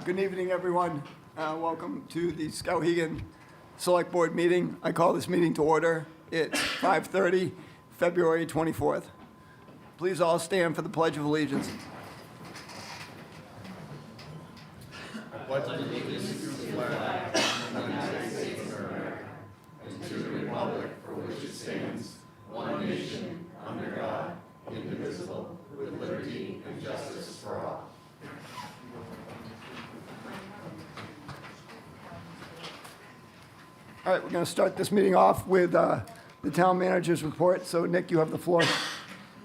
Good evening, everyone. Welcome to the Skowhegan Select Board meeting. I call this meeting to order. It's 5:30, February 24th. Please all stand for the Pledge of Allegiance. All right, we're going to start this meeting off with the town manager's report. So, Nick, you have the floor.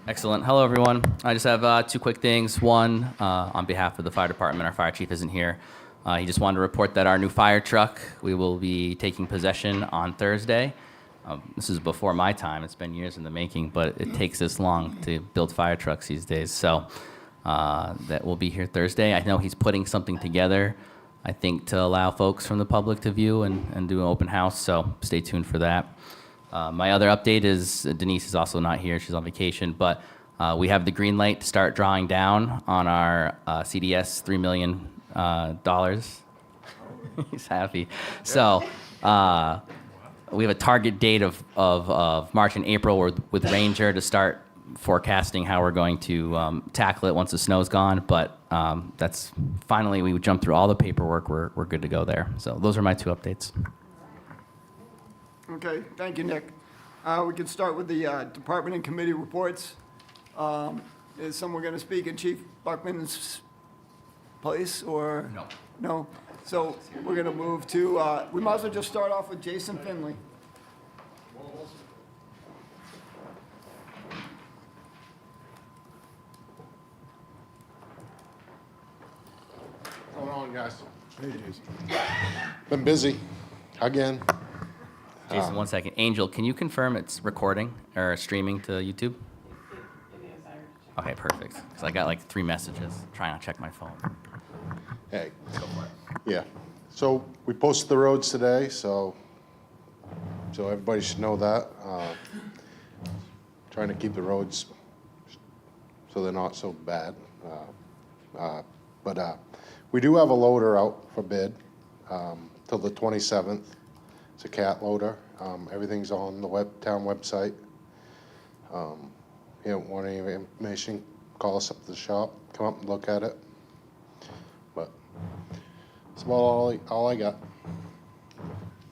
Excellent. Hello, everyone. I just have two quick things. One, on behalf of the fire department, our fire chief isn't here. He just wanted to report that our new fire truck, we will be taking possession on Thursday. This is before my time. It's been years in the making, but it takes this long to build fire trucks these days. So that will be here Thursday. I know he's putting something together, I think, to allow folks from the public to view and do an open house. So stay tuned for that. My other update is Denise is also not here. She's on vacation, but we have the green light to start drawing down on our CDS $3 million. He's happy. So we have a target date of March and April with Ranger to start forecasting how we're going to tackle it once the snow's gone. But that's finally, we jumped through all the paperwork. We're good to go there. So those are my two updates. Okay, thank you, Nick. We can start with the department and committee reports. Is someone going to speak in Chief Buckman's place, or? No. No? So we're going to move to, we might as well just start off with Jason Finley. What's going on, guys? Hey, Jason. Been busy again. Jason, 1 second. Angel, can you confirm it's recording or streaming to YouTube? Okay, perfect. Because I got like 3 messages trying to check my phone. Hey. Yeah. So we posted the roads today, so everybody should know that. Trying to keep the roads so they're not so bad. But we do have a loader out for bid till the 27th. It's a cat loader. Everything's on the town website. You don't want any information, call us up to the shop, come up and look at it. But that's about all I got.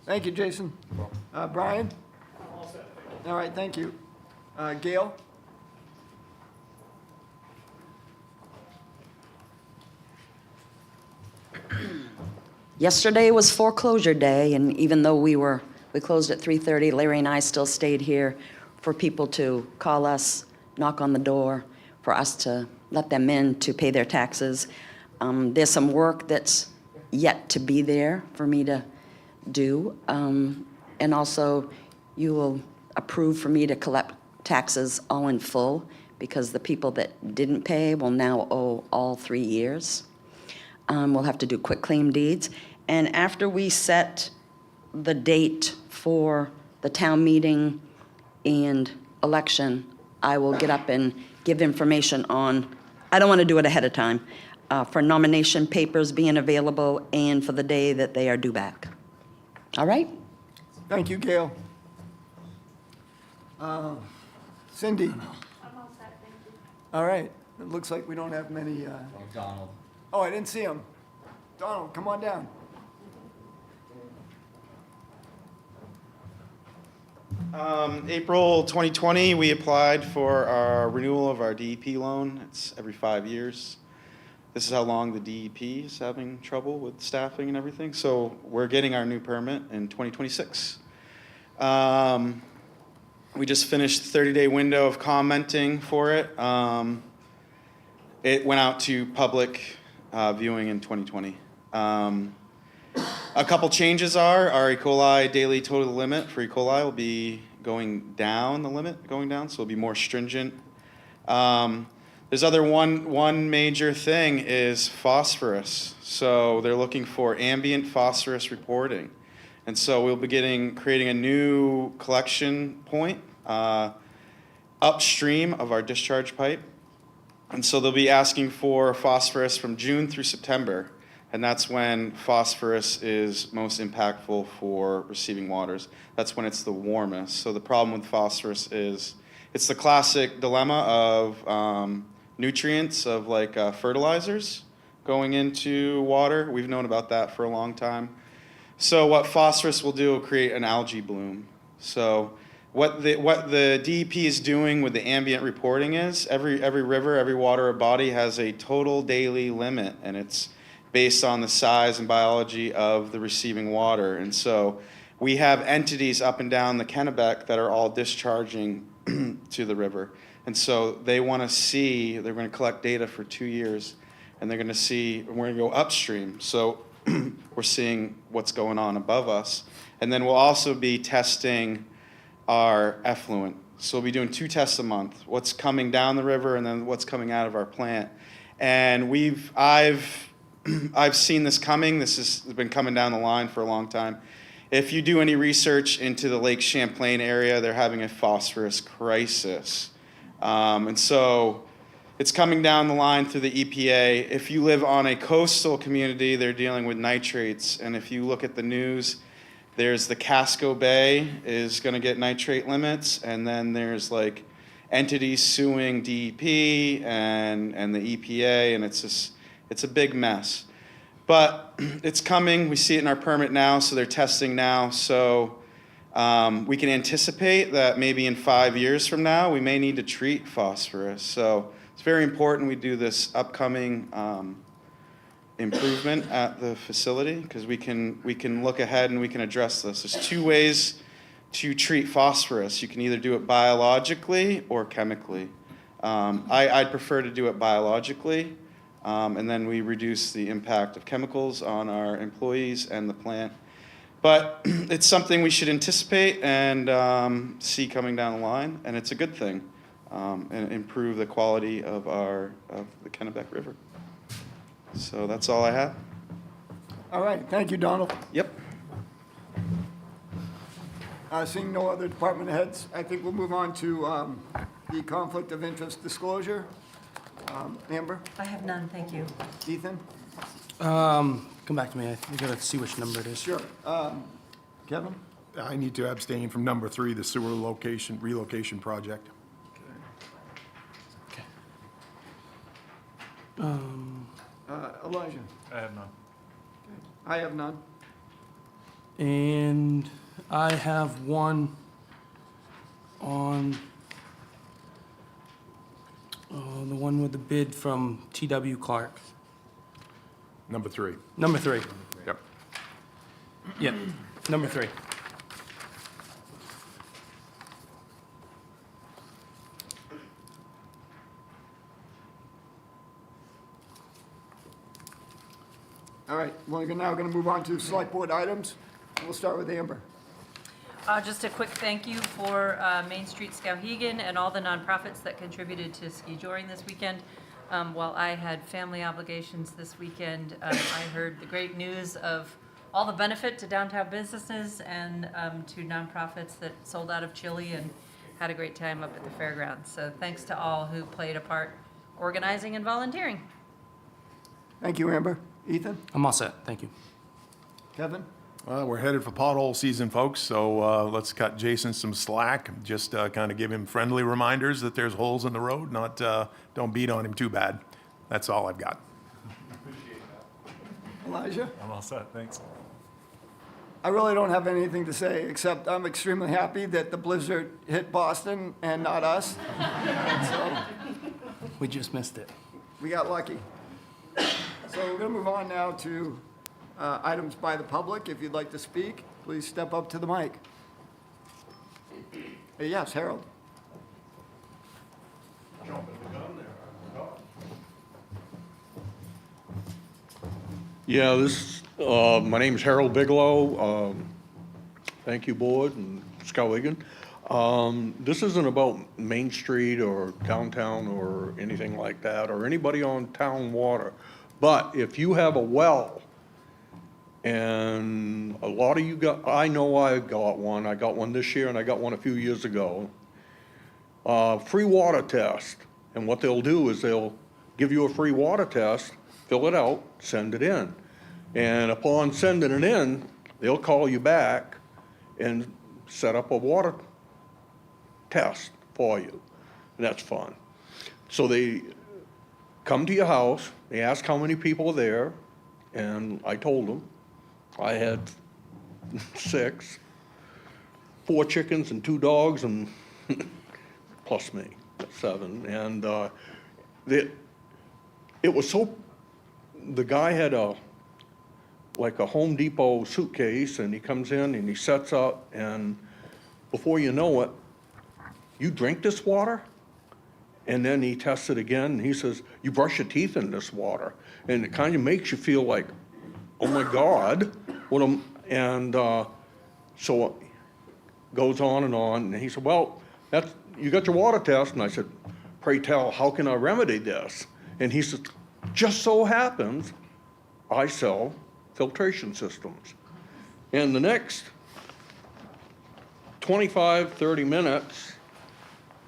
Thank you, Jason. Brian? All set. All right, thank you. Gail? Yesterday was foreclosure day, and even though we closed at 3:30, Larry and I still stayed here for people to call us, knock on the door, for us to let them in to pay their taxes. There's some work that's yet to be there for me to do, and also you will approve for me to collect taxes all in full, because the people that didn't pay will now owe all 3 years. We'll have to do quick claim deeds. And after we set the date for the town meeting and election, I will get up and give information on, I don't want to do it ahead of time, for nomination papers being available and for the day that they are due back. All right? Thank you, Gail. Cindy? I'm all set, thank you. All right. It looks like we don't have many. Donald. Oh, I didn't see him. Donald, come on down. April 2020, we applied for our renewal of our DEP loan. It's every 5 years. This is how long the DEP is having trouble with staffing and everything. So we're getting our new permit in 2026. We just finished the 30-day window of commenting for it. It went out to public viewing in 2020. A couple changes are our E. coli daily total limit for E. coli will be going down, so it'll be more stringent. There's one major thing is phosphorus. So they're looking for ambient phosphorus reporting. And so we'll be creating a new collection point upstream of our discharge pipe. And so they'll be asking for phosphorus from June through September. And that's when phosphorus is most impactful for receiving waters. That's when it's the warmest. So the problem with phosphorus is it's the classic dilemma of nutrients, of like fertilizers going into water. We've known about that for a long time. So what phosphorus will do will create an algae bloom. So what the DEP is doing with the ambient reporting is every river, every water or body has a total daily limit, and it's based on the size and biology of the receiving water. And so we have entities up and down the Kennebec that are all discharging to the river. And so they want to see, they're going to collect data for 2 years, and they're going to see, we're going to go upstream. So we're seeing what's going on above us. And then we'll also be testing our effluent. So we'll be doing 2 tests a month, what's coming down the river and then what's coming out of our plant. And I've seen this coming. This has been coming down the line for a long time. If you do any research into the Lake Champlain area, they're having a phosphorus crisis. And so it's coming down the line through the EPA. If you live on a coastal community, they're dealing with nitrates. And if you look at the news, there's the Casco Bay is going to get nitrate limits. And then there's like entities suing DEP and the EPA. And it's a big mess. But it's coming. We see it in our permit now, so they're testing now. So we can anticipate that maybe in 5 years from now, we may need to treat phosphorus. So it's very important we do this upcoming improvement at the facility, because we can look ahead and we can address this. There's 2 ways to treat phosphorus. You can either do it biologically or chemically. I'd prefer to do it biologically. And then we reduce the impact of chemicals on our employees and the plant. But it's something we should anticipate and see coming down the line, and it's a good thing, and improve the quality of the Kennebec River. So that's all I have. All right, thank you, Donald. Yep. Seeing no other department heads, I think we'll move on to the conflict of interest disclosure. Amber, I have none, thank you. Ethan? Come back to me. We gotta see which number it is. Sure. Kevin? I need to abstain from number 3, the sewer relocation project. Okay. Elijah? I have none. I have none. And I have one on the one with the bid from T.W. Clark. Number 3. Number 3. Yep. Yep, number 3. All right, we're now going to move on to select board items. We'll start with Amber. Just a quick thank you for Main Street Skowhegan and all the nonprofits that contributed to ski joring this weekend. While I had family obligations this weekend, I heard the great news of all the benefit to downtown businesses and to nonprofits that sold out of chili and had a great time up at the fairgrounds. So thanks to all who played a part organizing and volunteering. Thank you, Amber. Ethan? I'm all set, thank you. Kevin? Well, we're headed for pothole season, folks, so let's cut Jason some slack. Just kind of give him friendly reminders that there's holes in the road, not, don't beat on him too bad. That's all I've got. Elijah? I'm all set, thanks. I really don't have anything to say, except I'm extremely happy that the blizzard hit Boston and not us. So We just missed it. we got lucky. So we're going to move on now to items by the public. If you'd like to speak, please step up to the mic. Yes, Harold. Yeah, my name's Harold Bigelow. Thank you, board and Skowhegan. This isn't about Main Street or downtown or anything like that, or anybody on town water. But if you have a well, and a lot of you I know I got one. I got one this year and I got one a few years ago. Free water test. And what they'll do is they'll give you a free water test, fill it out, send it in. And upon sending it in, they'll call you back and set up a water test for you. And that's fun. So they come to your house, they ask how many people are there, and I told them I had 6, 4 chickens and 2 dogs, and plus me, 7. And it was so, the guy had like a Home Depot suitcase, and he comes in and he sets up, and before you know it, you drink this water? And then he tests it again, and he says, you brush your teeth in this water. And it kind of makes you feel like, oh my God, what am, and so it goes on, and he said, well, that's, you got your water test. And I said, pray tell, how can I remedy this? And he said, just so happens, I sell filtration systems. And the next 25, 30 minutes,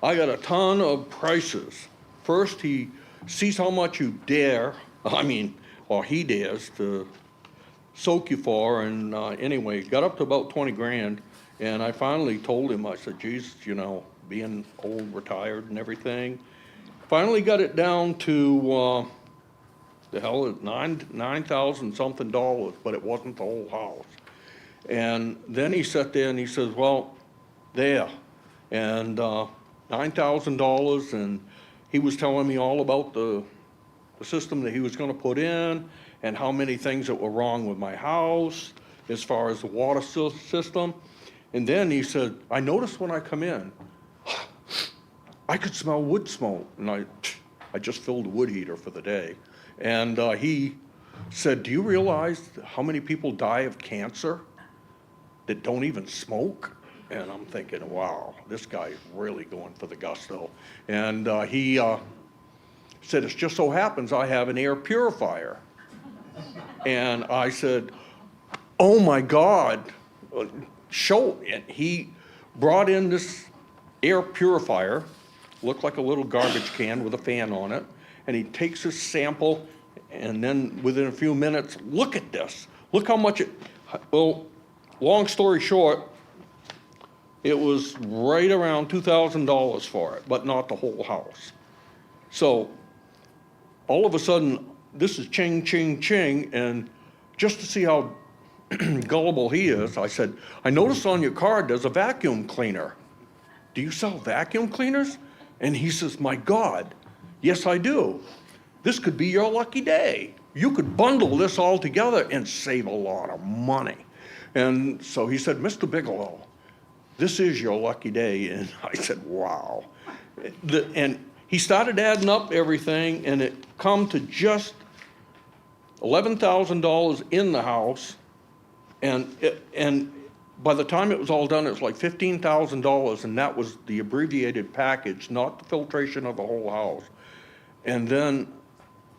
I got a ton of prices. First, he sees how much you dare, or he dares to soak you for, and anyway, got up to about 20 grand, and I finally told him, I said, geez, you know, being old, retired and everything, finally got it down to, the hell, $9,000 something, but it wasn't the whole house. And then he sat there and he says, well, there, and $9,000, and he was telling me all about the system that he was gonna put in, and how many things that were wrong with my house, as far as the water system. And then he said, I noticed when I come in, I could smell wood smoke, and I just filled a wood heater for the day. And he said, do you realize how many people die of cancer that don't even smoke? And I'm thinking, wow, this guy's really going for the gusto. And he said, it just so happens I have an air purifier. And I said, oh my God, show. And he brought in this air purifier, looked like a little garbage can with a fan on it. And he takes his sample, and then within a few minutes, look at this. Look how much it, well, long story short, it was right around $2,000 for it, but not the whole house. So all of a sudden, this is ching, ching, ching, and just to see how gullible he is, I said, I noticed on your card there's a vacuum cleaner. Do you sell vacuum cleaners? And he says, my God, yes, I do. This could be your lucky day. You could bundle this all together and save a lot of money. And so he said, Mr. Bigelow, this is your lucky day. And I said, wow. And he started adding up everything, and it come to just $11,000 in the house. And by the time it was all done, it was like $15,000, and that was the abbreviated package, not the filtration of the whole house. And then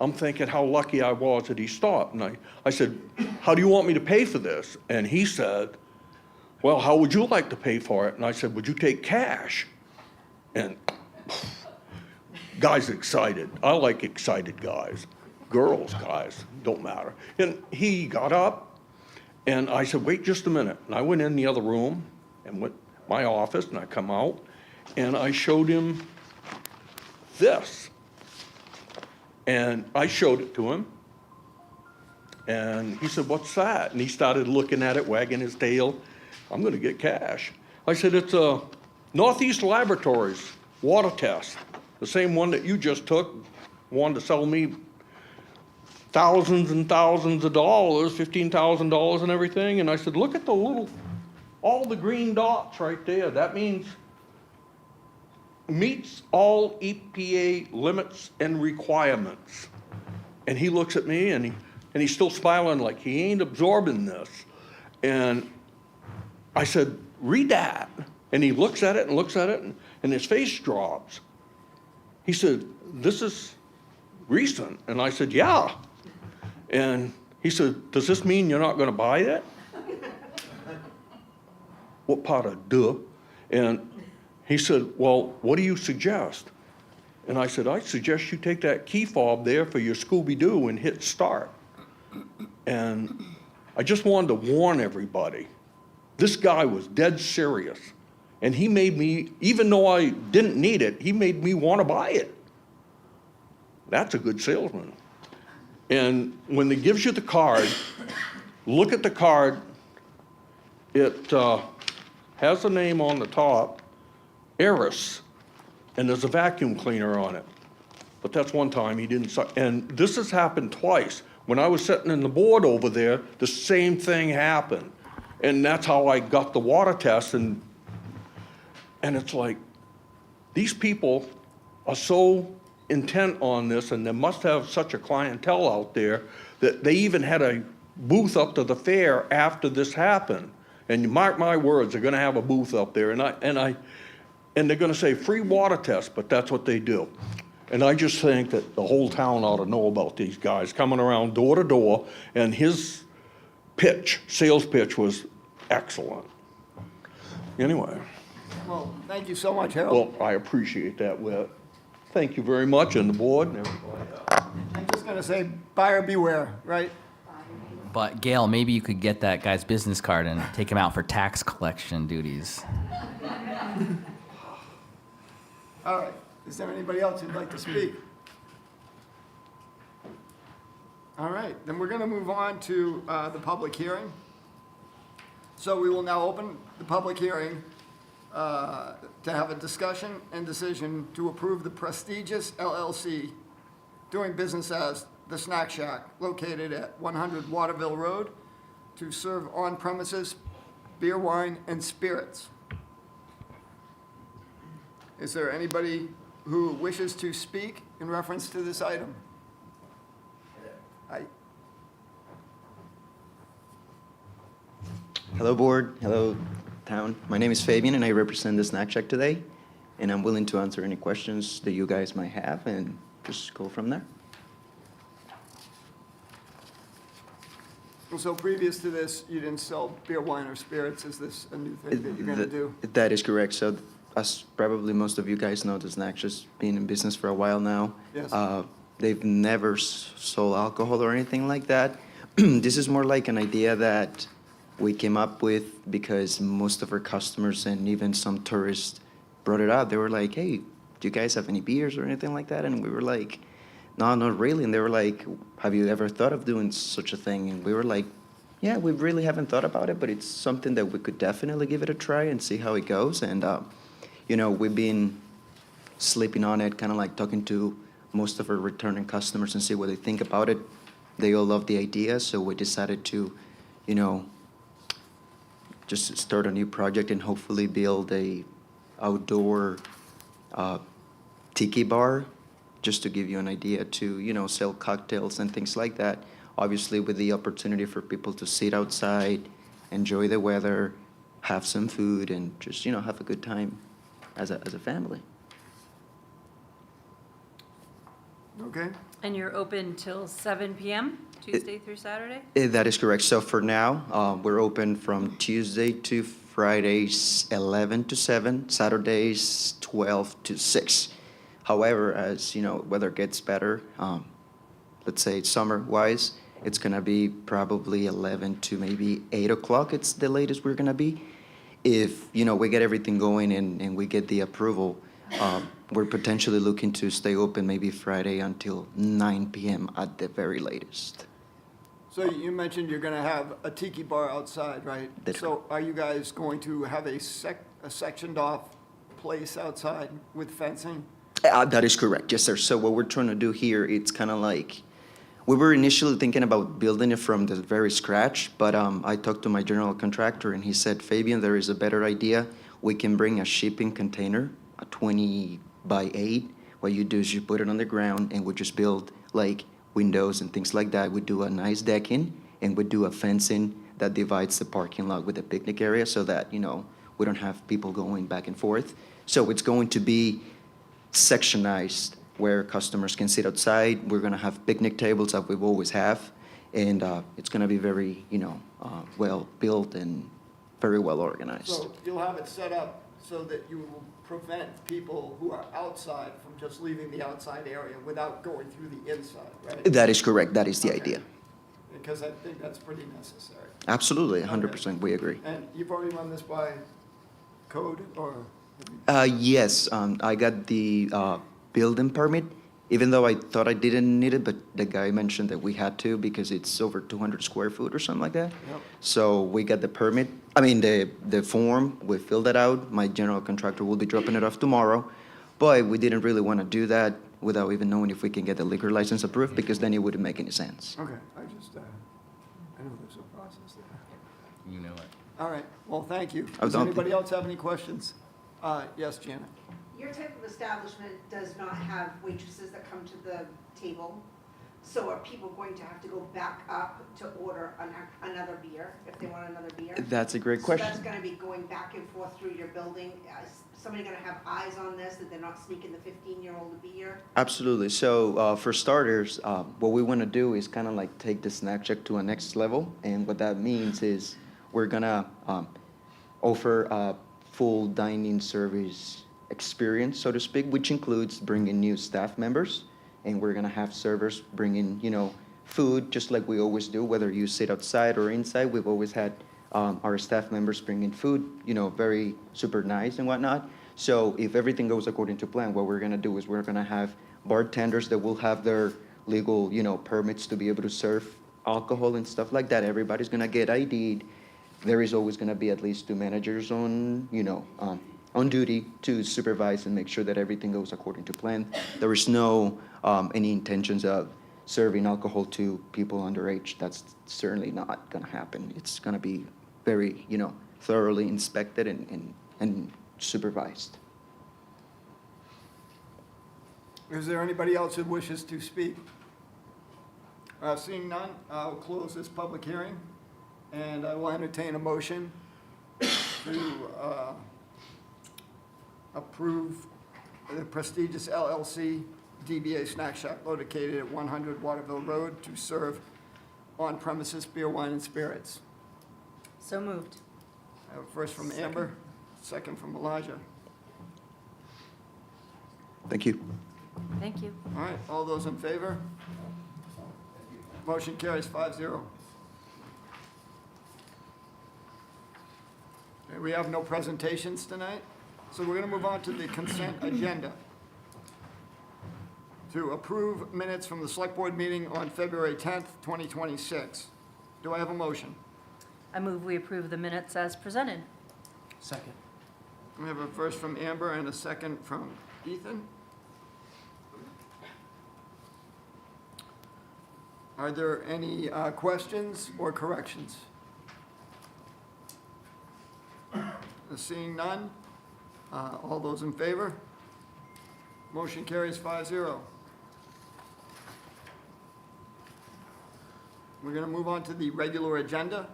I'm thinking how lucky I was that he stopped. And I said, how do you want me to pay for this? And he said, well, how would you like to pay for it? And I said, would you take cash? And guy's excited. I like excited guys. Girls, guys, don't matter. And he got up, and I said, wait just a minute. And I went in the other room and went my office, and I come out, and I showed him this. And I showed it to him, and he said, what's that? And he started looking at it, wagging his tail. I'm gonna get cash. I said, it's a Northeast Laboratories water test, the same one that you just took, wanted to sell me thousands and thousands of dollars, $15,000 and everything. And I said, look at the little, all the green dots right there. That means meets all EPA limits and requirements. And he looks at me, and he's still smiling like he ain't absorbing this. And I said, read that. And he looks at it and looks at it, and his face drops. He said, this is recent. And I said, yeah. And he said, does this mean you're not gonna buy it? What part of duh? And he said, well, what do you suggest? And I said, I suggest you take that key fob there for your Scooby-Doo and hit start. And I just wanted to warn everybody, this guy was dead serious. And he made me, even though I didn't need it, he made me want to buy it. That's a good salesman. And when he gives you the card, look at the card. It has a name on the top, Eris, and there's a vacuum cleaner on it. But that's one time he didn't, and this has happened twice. When I was sitting in the board over there, the same thing happened. And that's how I got the water test, and it's like, these people are so intent on this, and they must have such a clientele out there that they even had a booth up to the fair after this happened. And you mark my words, they're gonna have a booth up there, and they're gonna say free water test, but that's what they do. And I just think that the whole town ought to know about these guys coming around door to door, and his sales pitch was excellent. Anyway, Well, thank you so much, Harold. well, I appreciate that, Whit. Thank you very much, and the board and everybody. I'm just going to say, buyer beware, right? But Gail, maybe you could get that guy's business card and take him out for tax collection duties. All right. Is there anybody else who'd like to speak? All right, then we're going to move on to the public hearing. So we will now open the public hearing to have a discussion and decision to approve the prestigious LLC doing business as the Snack Shack located at 100 Waterville Road to serve on-premises beer, wine, and spirits. Is there anybody who wishes to speak in reference to this item? Hello, board. Hello, town. My name is Fabian, and I represent the Snack Shack today. And I'm willing to answer any questions that you guys might have, and just go from there. So previous to this, you didn't sell beer, wine, or spirits. Is this a new thing that you're going to do? That is correct. So, as probably most of you guys know, the Snack Shack's been in business for a while now. Yes. They've never sold alcohol or anything like that. This is more like an idea that we came up with because most of our customers and even some tourists brought it up. They were like, hey, do you guys have any beers or anything like that? And we were like, no, not really. And they were like, have you ever thought of doing such a thing? And we were like, yeah, we really haven't thought about it, but it's something that we could definitely give it a try and see how it goes. And, you know, we've been sleeping on it, kind of like talking to most of our returning customers and see what they think about it. They all love the idea, so we decided to, you know, just start a new project and hopefully build a outdoor tiki bar, just to give you an idea, to, you know, sell cocktails and things like that. Obviously, with the opportunity for people to sit outside, enjoy the weather, have some food, and just, you know, have a good time as a family. Okay. And you're open till 7 PM, Tuesday through Saturday? That is correct. So for now, we're open from Tuesday to Fridays, 11 to 7, Saturdays, 12 to 6. However, as, you know, weather gets better, let's say summer-wise, it's going to be probably 11 to maybe 8 o'clock. It's the latest we're going to be. If, you know, we get everything going and we get the approval, we're potentially looking to stay open maybe Friday until 9 p.m. at the very latest. So you mentioned you're going to have a tiki bar outside, right? That's So are you guys going to have a sectioned off place outside with fencing? That is correct, yes, sir. So what we're trying to do here, it's kind of like, we were initially thinking about building it from the very scratch, but I talked to my general contractor and he said, Fabian, there is a better idea. We can bring a shipping container, a 20 by 8. What you do is you put it on the ground and we just build like windows and things like that. We do a nice decking and we do a fencing that divides the parking lot with the picnic area so that, you know, we don't have people going back and forth. So it's going to be sectionized where customers can sit outside. We're gonna have picnic tables that we've always have, and it's gonna be very, you know, well built and very well organized. So you'll have it set up so that you will prevent people who are outside from just leaving the outside area without going through the inside, right? That is correct. That is the idea. And because I think that's pretty necessary. Absolutely, 100%, we agree. And you've already run this by code, or? Yes, I got the building permit, even though I thought I didn't need it, but the guy mentioned that we had to because it's over 200 square foot or something like that. Yep. So we got the permit, the form, we filled it out. My general contractor will be dropping it off tomorrow. But we didn't really want to do that without even knowing if we can get the liquor license approved, because then it wouldn't make any sense. Okay, I know there's a process there. You know it. All right, well, thank you. I Does don't- anybody else have any questions? Yes, Janet? Your type of establishment does not have waitresses that come to the table. So are people going to have to go back up to order another beer, if they want another beer? That's a great So question. that's gonna be going back and forth through your building? Is somebody gonna have eyes on this, that they're not sneaking the 15-year-old a beer? Absolutely. So for starters, what we want to do is kind of like take the snack check to a next level. And what that means is we're going to offer a full dining service experience, so to speak, which includes bringing new staff members. And we're going to have servers bring in, food, just like we always do, whether you sit outside or inside. We've always had our staff members bring in food, very super nice and whatnot. So if everything goes according to plan, what we're going to do is we're going to have bartenders that will have their legal, permits to be able to serve alcohol and stuff like that. Everybody's going to get ID'd. There is always going to be at least 2 managers on duty to supervise and make sure that everything goes according to plan. There is no any intentions of serving alcohol to people underage. That's certainly not going to happen. It's going to be very, thoroughly inspected and supervised. Is there anybody else who wishes to speak? Seeing none, I'll close this public hearing, and I will entertain a motion to approve the prestigious LLC DBA Snack Shack located at 100 Waterville Road to serve on-premises beer, wine, and spirits. So moved. I have a first from Amber, second from Elijah. Thank you. Thank you. All right, all those in favor? Motion carries 5-0. Okay, we have no presentations tonight, so we're going to move on to the consent agenda. To approve minutes from the Select Board meeting on February 10th, 2026. Do I have a motion? I move we approve the minutes as presented. Second. We have a first from Amber and a second from Ethan. Are there any questions or corrections? Seeing none, all those in favor? Motion carries 5-0. We're going to move on to the regular agenda.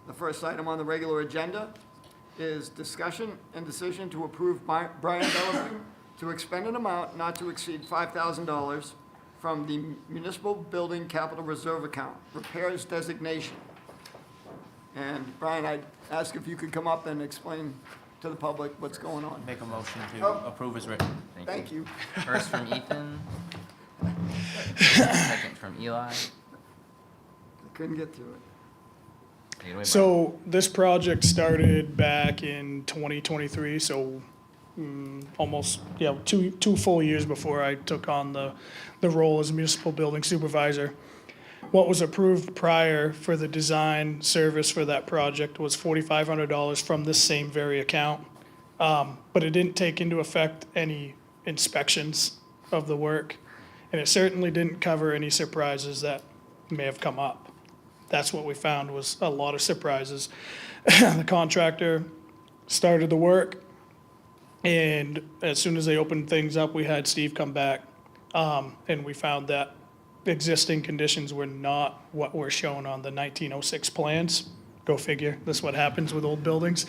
The first item on the regular agenda is discussion and decision to approve Brian Bellamy to expend an amount not to exceed $5,000 from the Municipal Building Capital Reserve Account, repairs designation. And Brian, I'd ask if you could come up and explain to the public what's going on. Make a motion Oh. approve as written. Thank you. First from Ethan. Second from Eli. I couldn't get to it. Take it away, Brian. So this project started back in 2023, so almost, two full years before I took on the role as municipal building supervisor. What was approved prior for the design service for that project was $4,500 from this same very account. But it didn't take into effect any inspections of the work, and it certainly didn't cover any surprises that may have come up. That's what we found, was a lot of surprises. The contractor started the work, and as soon as they opened things up, we had Steve come back, and we found that existing conditions were not what were shown on the 1906 plans. Go figure, that's what happens with old buildings.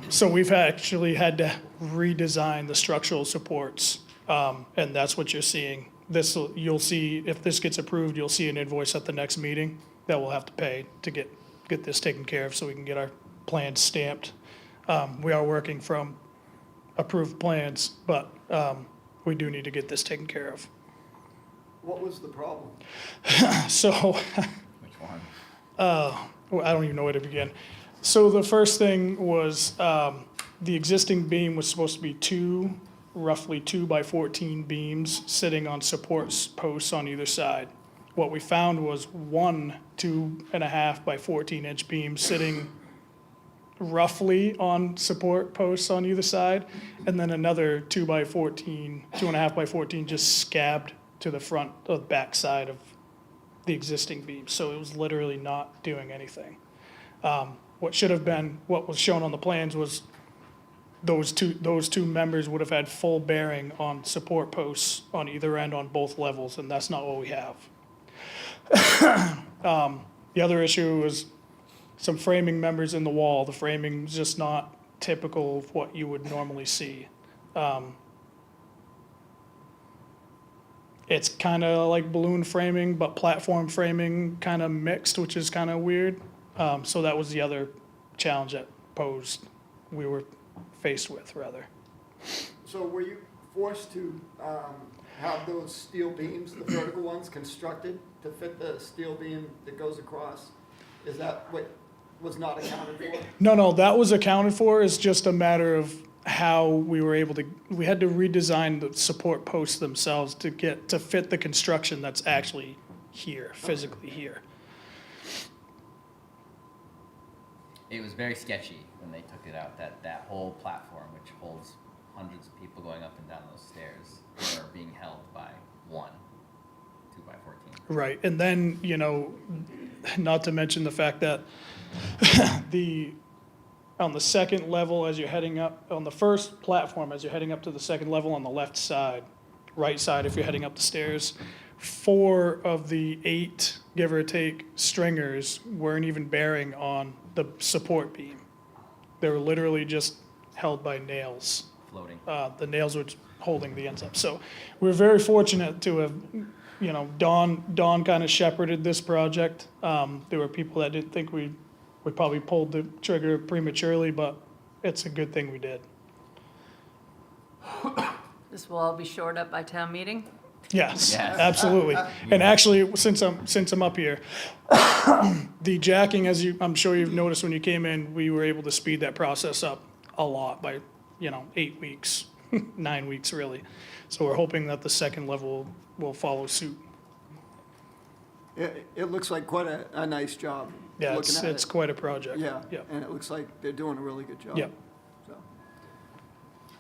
So we've actually had to redesign the structural supports, and that's what you're seeing. You'll see, if this gets approved, you'll see an invoice at the next meeting that we'll have to pay to get this taken care of so we can get our plans stamped. We are working from approved plans, but we do need to get this taken care of. What was the problem? So Well, I don't even know where to begin. So the first thing was, the existing beam was supposed to be roughly 2 by 14 beams sitting on support posts on either side. What we found was one 2.5 by 14 inch beam sitting roughly on support posts on either side, and then another 2.5 by 14 just scabbed to the front or the back side of the existing beam. So it was literally not doing anything. What should have been, what was shown on the plans was those two members would have had full bearing on support posts on either end on both levels, and that's not what we have. The other issue was some framing members in the wall. The framing's just not typical of what you would normally see. It's kind of like balloon framing, but platform framing kind of mixed, which is kind of weird. So that was the other challenge that we were faced with, rather. So were you forced to have those steel beams, the vertical ones, constructed to fit the steel beam that goes across? Is that what was not accounted for? No, that was accounted for. It's just a matter of how we were able to, we had to redesign the support posts themselves to fit the construction that's actually here, physically here. It was very sketchy when they took it out, that whole platform, which holds hundreds of people going up and down those stairs, were being held by one 2 by 14. Right, and then, not to mention the fact that on the second level, as you're heading up, on the first platform, as you're heading up to the second level on the left side, right side if you're heading up the stairs, 4 of the 8, give or take, stringers weren't even bearing on the support beam. They were literally just held by nails. Floating. The nails were holding the ends up. So we're very fortunate to have, Dawn kind of shepherded this project. There were people that didn't think we probably pulled the trigger prematurely, but it's a good thing we did. This will all be shored up by town meeting? Yes, Yes. absolutely. And actually, since I'm up here, the jacking, I'm sure you've noticed when you came in, we were able to speed that process up a lot by, 8 weeks, 9 weeks really. So we're hoping that the second level will follow suit. It looks like quite a nice job. Yeah, looking at it's it. quite a project. Yeah, Yeah, and it looks like they're doing a really good job. yeah, So,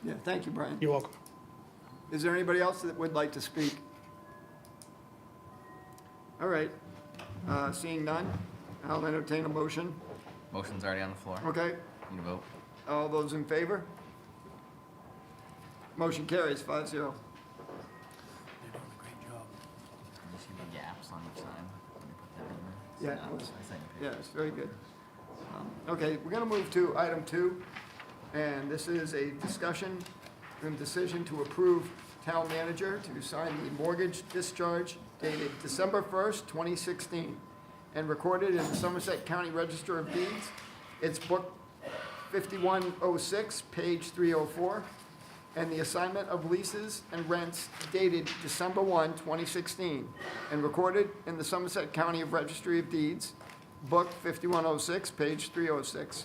yeah, thank you, Brian. you're welcome. Is there anybody else that would like to speak? All right, seeing none, I'll entertain a motion. Motion's already on the floor. Okay, Need a vote? all those in favor? Motion carries 5-0. They're doing a great job. You see the gaps on each side? Let me put that in there. Yeah, it was- Second page. Yeah, it's very good. Okay, we're gonna move to item 2, and this is a discussion and decision to approve town manager to sign the mortgage discharge dated December 1st, 2016, and recorded in the Somerset County Register of Deeds. It's book 5106, page 304, and the assignment of leases and rents dated December 1, 2016, and recorded in the Somerset County Registry of Deeds, book 5106, page 306.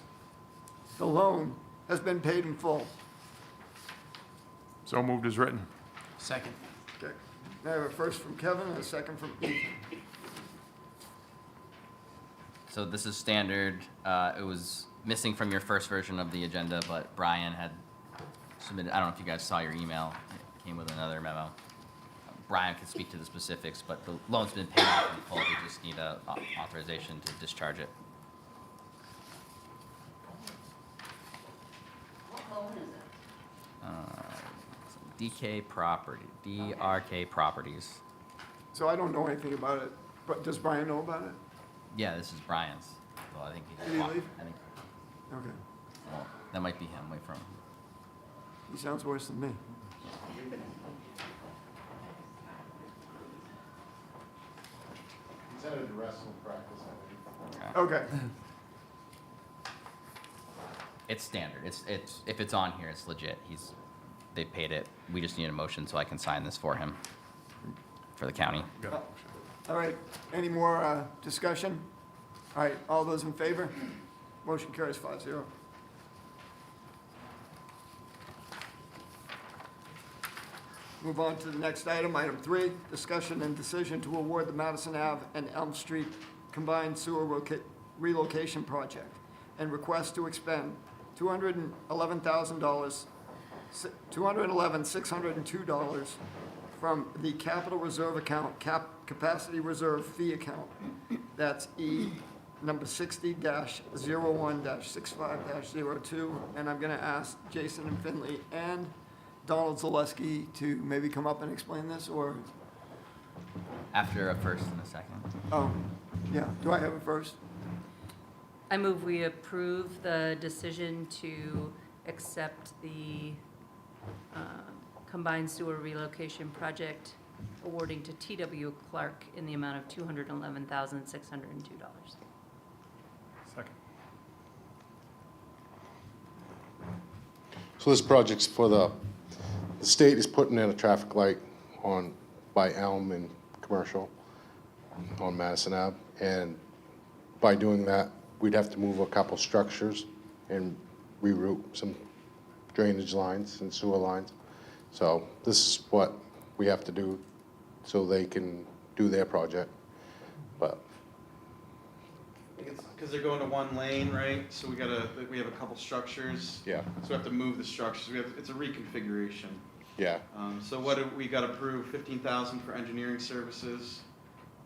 The loan has been paid in full. So moved as written. Second. Okay. I have a first from Kevin and a second from Ethan. So this is standard. It was missing from your first version of the agenda, but Brian had submitted, I don't know if you guys saw your email. It came with another memo. Brian can speak to the specifics, but the loan's been paid off in full. We just need a authorization to discharge it. What loan is it? DRK Properties. So I don't know anything about it, but does Brian know about it? Yeah, this is Brian's. Well, I think Did he leave? I think, Okay. well, that might be him. Wait for him. He sounds worse than me. He's headed to wrestling practice, I think. Okay. It's standard. It's if it's on here, it's legit. They paid it. We just need a motion so I can sign this for him, for the county. Got it. All right, any more discussion? All right, all those in favor? Motion carries 5-0. Move on to the next item, item 3, discussion and decision to award the Madison Ave and Elm Street Combined Sewer Relocation Project and request to expend $211,602 from the Capital Reserve Account, Capacity Reserve Fee Account. That's E number 60-01-65-02. And I'm going to ask Jason and Finley and Donald Zaleski to maybe come up and explain this, or, After a first and a second. oh, yeah, do I have it first? I move we approve the decision to accept the combined sewer relocation project awarding to TW Clark in the amount of $211,602. Second. So this project's for the state is putting in a traffic light on, by Elm and Commercial on Madison Ave. And by doing that, we'd have to move a couple structures and reroute some drainage lines and sewer lines. So this is what we have to do so they can do their project. But Because they're going to one lane, right? So we have a couple structures. yeah, So we have to move the structures. It's a reconfiguration. yeah. So we got approved 15,000 for engineering services.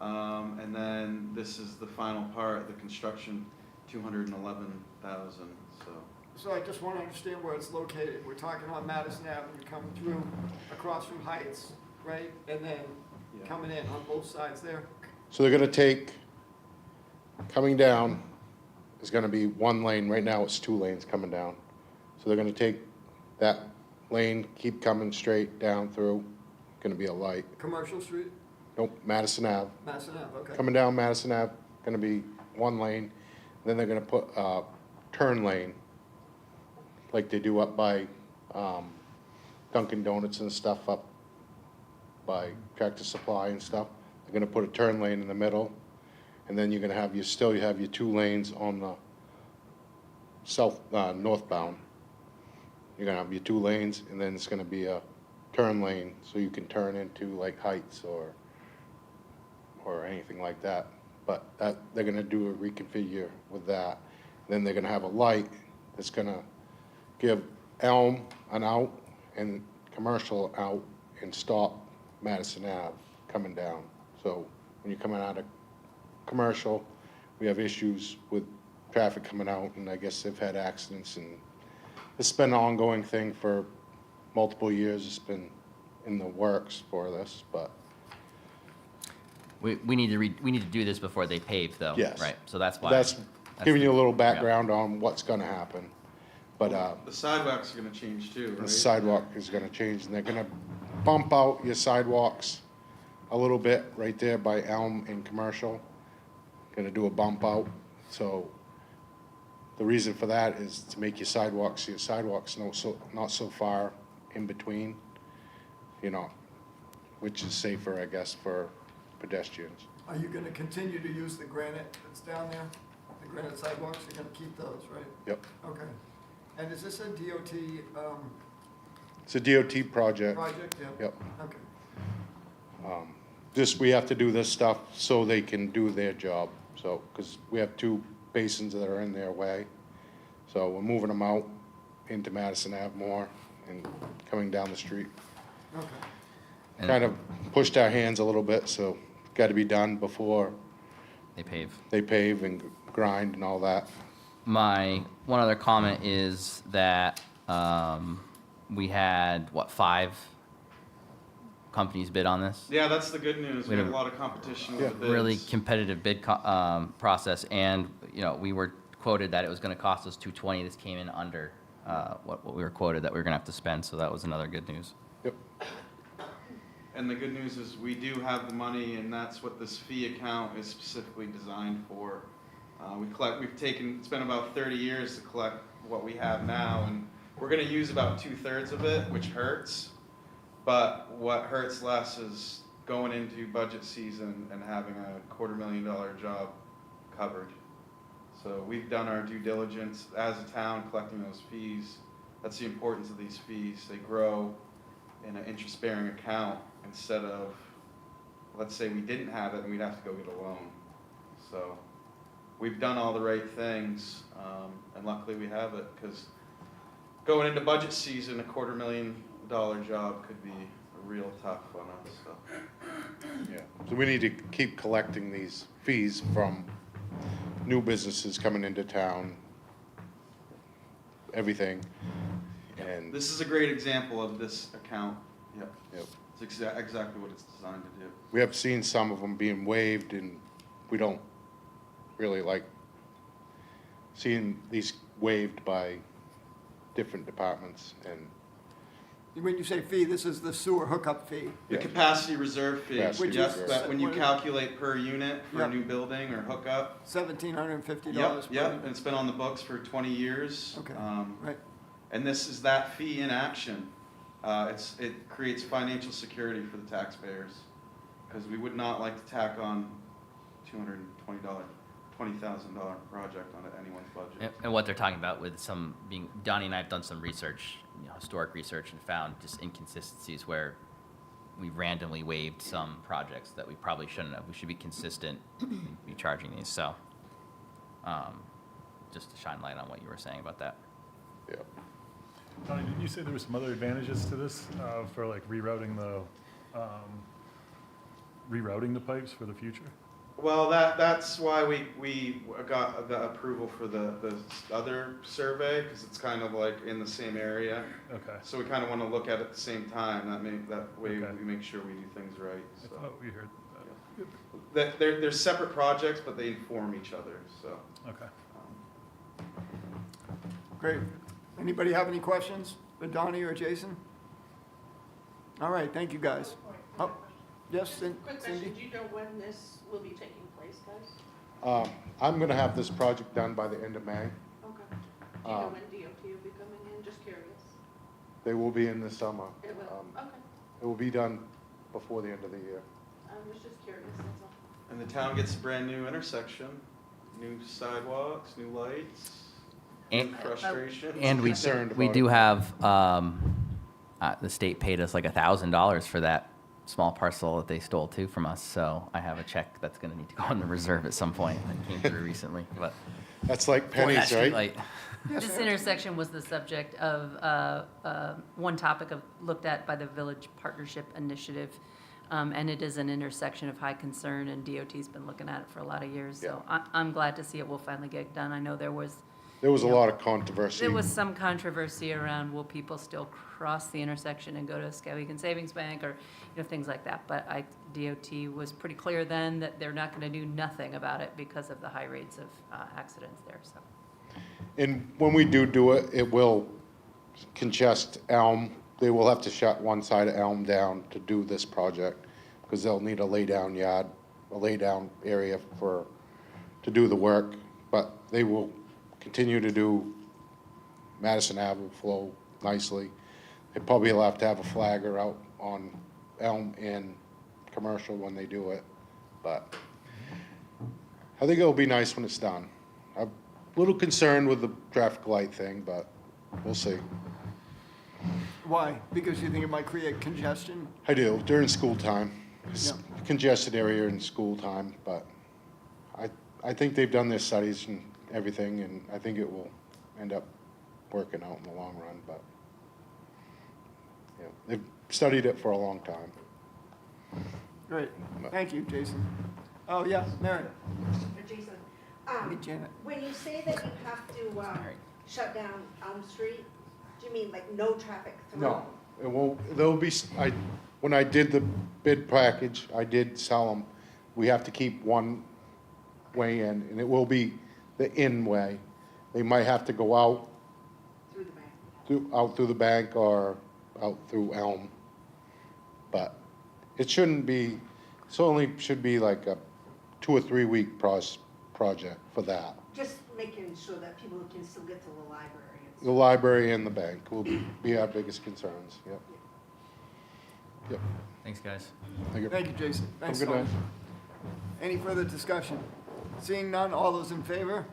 And then this is the final part, the construction, 211,000, so. So I just want to understand where it's located. We're talking on Madison Avenue, coming through across from Heights, right? And then Yeah. coming in on both sides there. So they're gonna take, coming down is gonna be one lane, right now it's 2 lanes coming down. So they're gonna take that lane, keep coming straight down through, gonna be a light. Commercial Street, Nope, Madison Ave. Madison Ave, okay. Coming down Madison Ave, gonna be one lane, then they're gonna put a turn lane, like they do up by Dunkin' Donuts and stuff up by Tractor Supply and stuff. They're gonna put a turn lane in the middle, and then you're gonna have, you have your 2 lanes on the northbound. You're gonna have your 2 lanes, and then it's gonna be a turn lane, so you can turn into like Heights or anything like that. But they're gonna do a reconfigure with that. Then they're gonna have a light that's gonna give Elm an out and Commercial out and stop Madison Ave coming down. So when you're coming out of Commercial, we have issues with traffic coming out, and I guess they've had accidents, and it's been an ongoing thing for multiple years. It's been in the works for this, but We need to do this before they pave, though. Yes. Right, so that's why. that's giving the- you a little yeah. background on what's gonna happen. But The sidewalks are gonna change too, right? the sidewalk is gonna change, and they're gonna bump out your sidewalks a little bit right there by Elm and Commercial. Gonna do a bump out, so the reason for that is to make your sidewalks not so far in between, you know, which is safer, I guess, for pedestrians. Are you going to continue to use the granite that's down there? The granite sidewalks, you're going to keep those, right? Yep. Okay. And is this a DOT It's a DOT project. project? Yeah. Yep. Okay. Just, we have to do this stuff so they can do their job, so, because we have 2 basins that are in their way. So we're moving them out into Madison Ave more and coming down the street. Okay. And Kind of pushed our hands a little bit, so got to be done before They pave. they pave and grind and all that. My one other comment is that we had, 5 companies bid on this? Yeah, that's the good news. We We have had a lot of competition Yeah. with the bids. Really competitive bid process, and, we were quoted that it was gonna cost us $220. This came in under what we were quoted that we were gonna have to spend, so that was another good news. Yep. And the good news is we do have the money, and that's what this fee account is specifically designed for. It's been about 30 years to collect what we have now, and we're gonna use about 2/3 of it, which hurts. But what hurts less is going into budget season and having a $250,000 job covered. So we've done our due diligence as a town collecting those fees. That's the importance of these fees. They grow in an interest-bearing account instead of, let's say we didn't have it and we'd have to go get a loan. So we've done all the right things, and luckily we have it, because going into budget season, a $250,000 job could be real tough on us, so. Yeah, so we need to keep collecting these fees from new businesses coming into town, everything, and, This is a great example of this account, yep. yep. It's exactly what it's designed to do. We have seen some of them being waived, and we don't really like seeing these waived by different departments, and When you say fee, this is the sewer hookup fee. The Yeah. capacity reserve fee, Capacity yes, reserve. that when you calculate per unit for Yeah. a new building or hookup. $1,750 Yep, per yep, and it's been on the books for 20 years. Okay, right. And this is that fee in action. It creates financial security for the taxpayers, because we would not like to tack on $20,000 project on anyone's budget. And what they're talking about with Donnie and I have done some research, historic research, and found just inconsistencies where we randomly waived some projects that we probably shouldn't have. We should be consistent in be charging these, so, just to shine light on what you were saying about that. yeah. Donnie, did you say there were some other advantages to this, for like rerouting the pipes for the future? Well, that's why we got the approval for the other survey, because it's kind of like in the same area. Okay. So we kind of want to look at it at the same time, that way Okay. we make sure we do things right, I so. thought we heard that. They're separate projects, but they inform each other, so. Okay. Great. Anybody have any questions for Donnie or Jason? All right, thank you, guys. Oh, yes, Quick Cindy? question, do you know when this will be taking place, guys? I'm gonna have this project done by the end of May. Okay. Do you know when DOT will be coming in? Just curious. They will be in the summer. It will, okay. It will be done before the end of the year. I was just curious, that's all. And the town gets a brand new intersection, new sidewalks, new lights, And- new frustrations. And we Concerned we about do it. have, the state paid us like $1,000 for that small parcel that they stole too from us, so I have a check that's gonna need to go in the reserve at some point that came through recently, but. That's like for that pennies, right? streetlight. This intersection was the subject of one topic looked at by the Village Partnership Initiative. And it is an intersection of high concern, and DOT's been looking at it for a lot of years. So I'm glad to see it will finally get done. I know there was There was a lot of controversy. some controversy around, will people still cross the intersection and go to Skowhegan Savings Bank, or, things like that. But DOT was pretty clear then that they're not gonna do nothing about it because of the high rates of accidents there, so. And when we do it, it will congest Elm. They will have to shut one side of Elm down to do this project, because they'll need a lay-down yard, a lay-down area to do the work. But they will continue to do Madison Avenue flow nicely. They probably will have to have a flagger out on Elm and Commercial when they do it, but I think it'll be nice when it's done. I'm a little concerned with the traffic light thing, but we'll see. Why? Because you think it might create congestion? I do, during school time. It's Yeah. congested area in school time, but I think they've done their studies and everything, and I think it will end up working out in the long run, but yeah, they've studied it for a long time. Great. Thank you, Jason. Oh, yeah, Mary. Or Jason, Meet Janet. when you say that you have to, shut down Elm Street, do you mean like no traffic through? No, it won't, there'll be, when I did the bid package, I did sell them, we have to keep one way in, and it will be the in way. They might have to go out, Through the bank? out through the bank or out through Elm. But it shouldn't be, it only should be like a 2 or 3 week project for that. Just making sure that people can still get to the library. The library and the bank will be our biggest concerns, yep. Yep. Thanks, guys. Thank you. Thank you, Jason. Thanks, Have a good Tony. day. Any further discussion? Seeing none, all those in favor?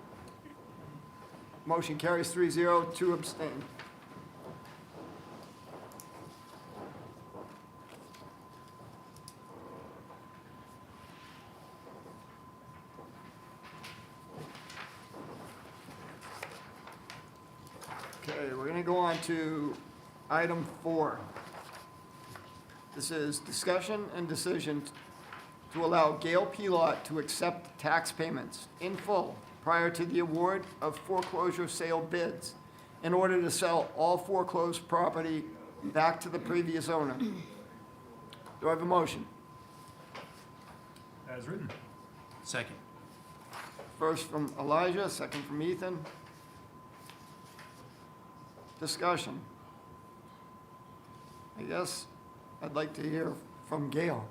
Motion carries 3-0, 2 abstain. Okay, we're gonna go on to item 4. This is discussion and decision to allow Gail Pelot to accept tax payments in full prior to the award of foreclosure sale bids in order to sell all foreclosed property back to the previous owner. Do I have a motion? As written. Second. First from Elijah, second from Ethan. Discussion. I guess I'd like to hear from Gail.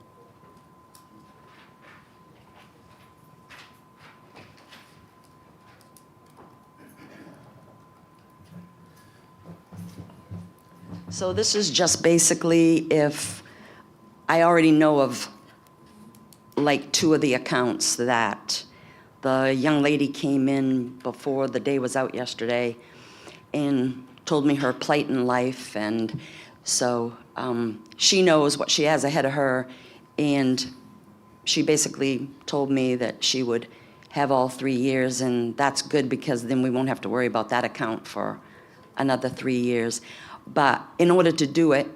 So this is just basically if I already know of like 2 of the accounts that the young lady came in before the day was out yesterday and told me her plight in life, and so she knows what she has ahead of her, and she basically told me that she would have all 3 years, and that's good because then we won't have to worry about that account for another 3 years. But in order to do it,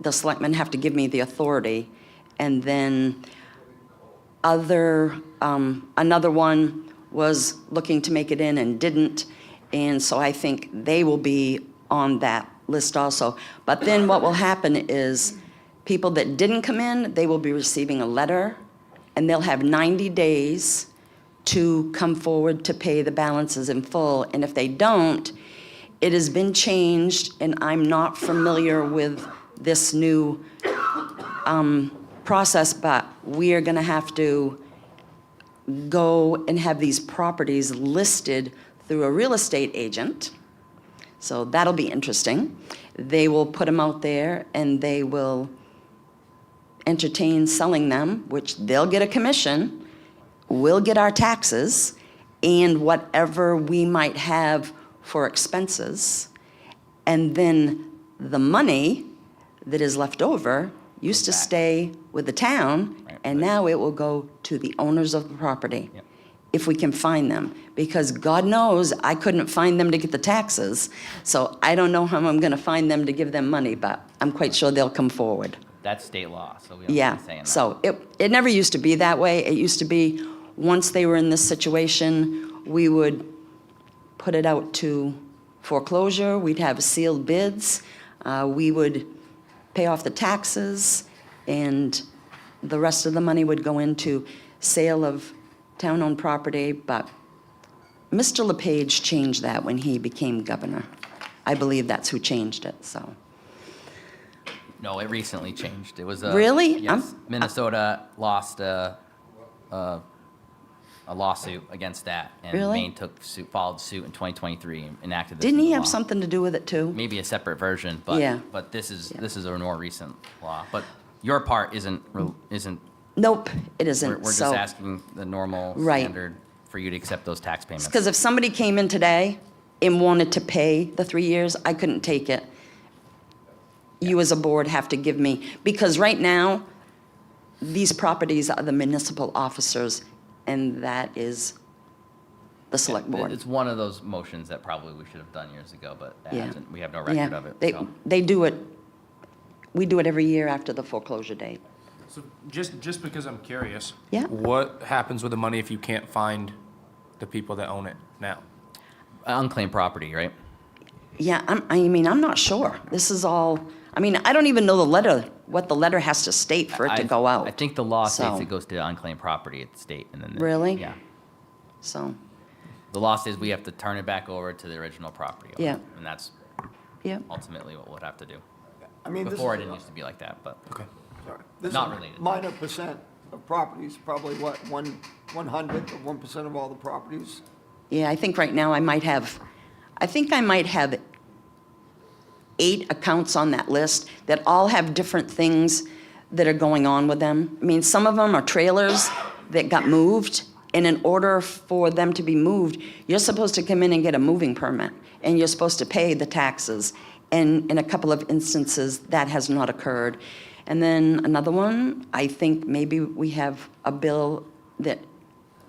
the selectmen have to give me the authority, and then another one was looking to make it in and didn't, and so I think they will be on that list also. But then what will happen is people that didn't come in, they will be receiving a letter, and they'll have 90 days to come forward to pay the balances in full, and if they don't, it has been changed, and I'm not familiar with this new process, but we are gonna have to go and have these properties listed through a real estate agent. So that'll be interesting. They will put them out there, and they will entertain selling them, which they'll get a commission, we'll get our taxes, and whatever we might have for expenses, and then the money that is left over used to stay with the town, and now it will go to the owners of the property, Yep. if we can find them. Because God knows I couldn't find them to get the taxes, so I don't know how I'm gonna find them to give them money, but I'm quite sure they'll come forward. That's state law, so we don't Yeah, be saying that. so it never used to be that way. It used to be, once they were in this situation, we would put it out to foreclosure, we'd have sealed bids, we would pay off the taxes, and the rest of the money would go into sale of town-owned property, but Mr. LePage changed that when he became governor. I believe that's who changed it, so. No, it recently changed. It was Really? Yes, Minnesota lost a lawsuit against that, and Really? Maine followed suit in 2023 and enacted this. Didn't into he have law. something to do with it too? Maybe a separate version, but Yeah. this is a more recent law. But your part isn't. Nope, it isn't. We're just So- asking the normal Right. standard for you to accept those tax payments. Because if somebody came in today and wanted to pay the 3 years, I couldn't take it. You as a board have to give me, because right now, these properties are the municipal officers, and that is the select board. It's one of those motions that probably we should have done years ago, but that Yeah. hasn't. We have no Yeah, record of it. they- so. They do it, we do it every year after the foreclosure date. So just because I'm curious. Yeah. What happens with the money if you can't find the people that own it now? Unclaimed property, right? Yeah, I'm not sure. This is all, I don't even know what the letter has to state for it to go out. I think the law states So- it goes to unclaimed property at the state, and then. Really? Yeah. So, The law says we have to turn it back over to the original property owner. Yeah. And that's yeah. ultimately what we'll have to do. I mean, this Before, it is, didn't used to be like that, but. Okay. this not is related. minor percent of properties, probably what, 1/100th of 1% of all the properties? Yeah, I think right now I think I might have 8 accounts on that list that all have different things that are going on with them. I mean, some of them are trailers that got moved, and in order for them to be moved, you're supposed to come in and get a moving permit, and you're supposed to pay the taxes. And in a couple of instances, that has not occurred. And then another one, I think maybe we have a bill that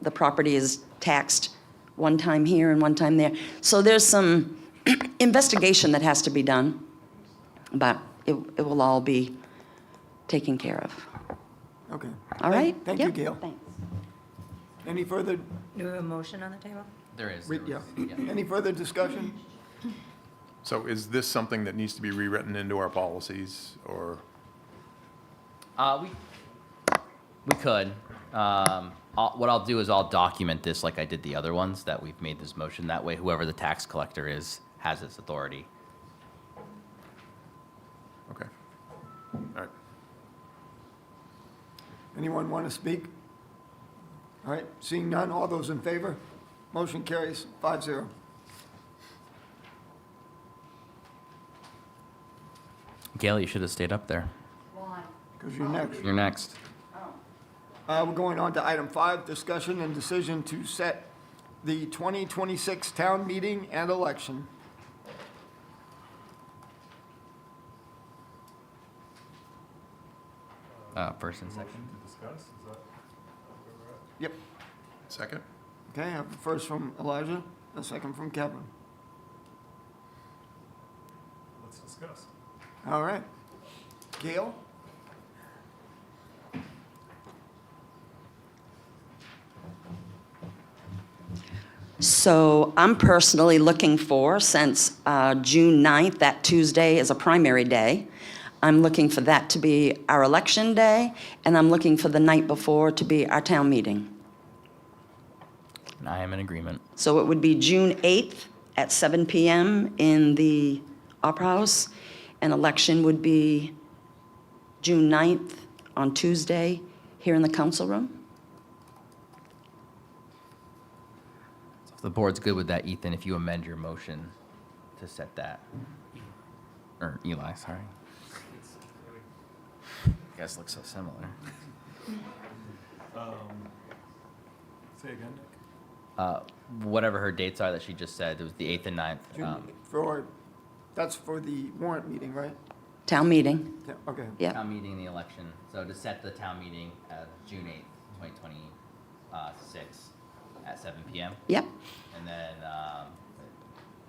the property is taxed one time here and one time there. So there's some investigation that has to be done, but it will all be taken care of. Okay. All right? Thank you, Yep. Gail. Thanks. Any further, Do we have a motion on the table? There is. yeah, any further discussion? So is this something that needs to be rewritten into our policies, or? We could. What I'll do is I'll document this like I did the other ones, that we've made this motion. That way, whoever the tax collector is has its authority. Okay. All right. Anyone want to speak? All right, seeing none, all those in favor? Motion carries 5-0. Gail, you should have stayed up there. Because you're next. You're next. We're going on to item 5, discussion and decision to set the 2026 town meeting and election. First and second. To discuss, is that where we're at? Yep. Second? Okay, I have the first from Elijah, a second from Kevin. Let's discuss. All right. Gail? So I'm personally looking for, since June 9th, that Tuesday is a primary day, I'm looking for that to be our election day, and I'm looking for the night before to be our town meeting. And I am in agreement. So it would be June 8th at 7 PM in the Opera House, and election would be June 9th on Tuesday here in the council room. So if the board's good with that, Ethan, if you amend your motion to set that. Or Eli, sorry. You guys look so similar. Say again, Nick? Whatever her dates are that she just said, it was the 8th and 9th. That's for the warrant meeting, right? Town meeting, Yeah, okay. yeah. Town meeting, the election. So to set the town meeting June 8th, 2026 at 7 PM. Yep. And then, I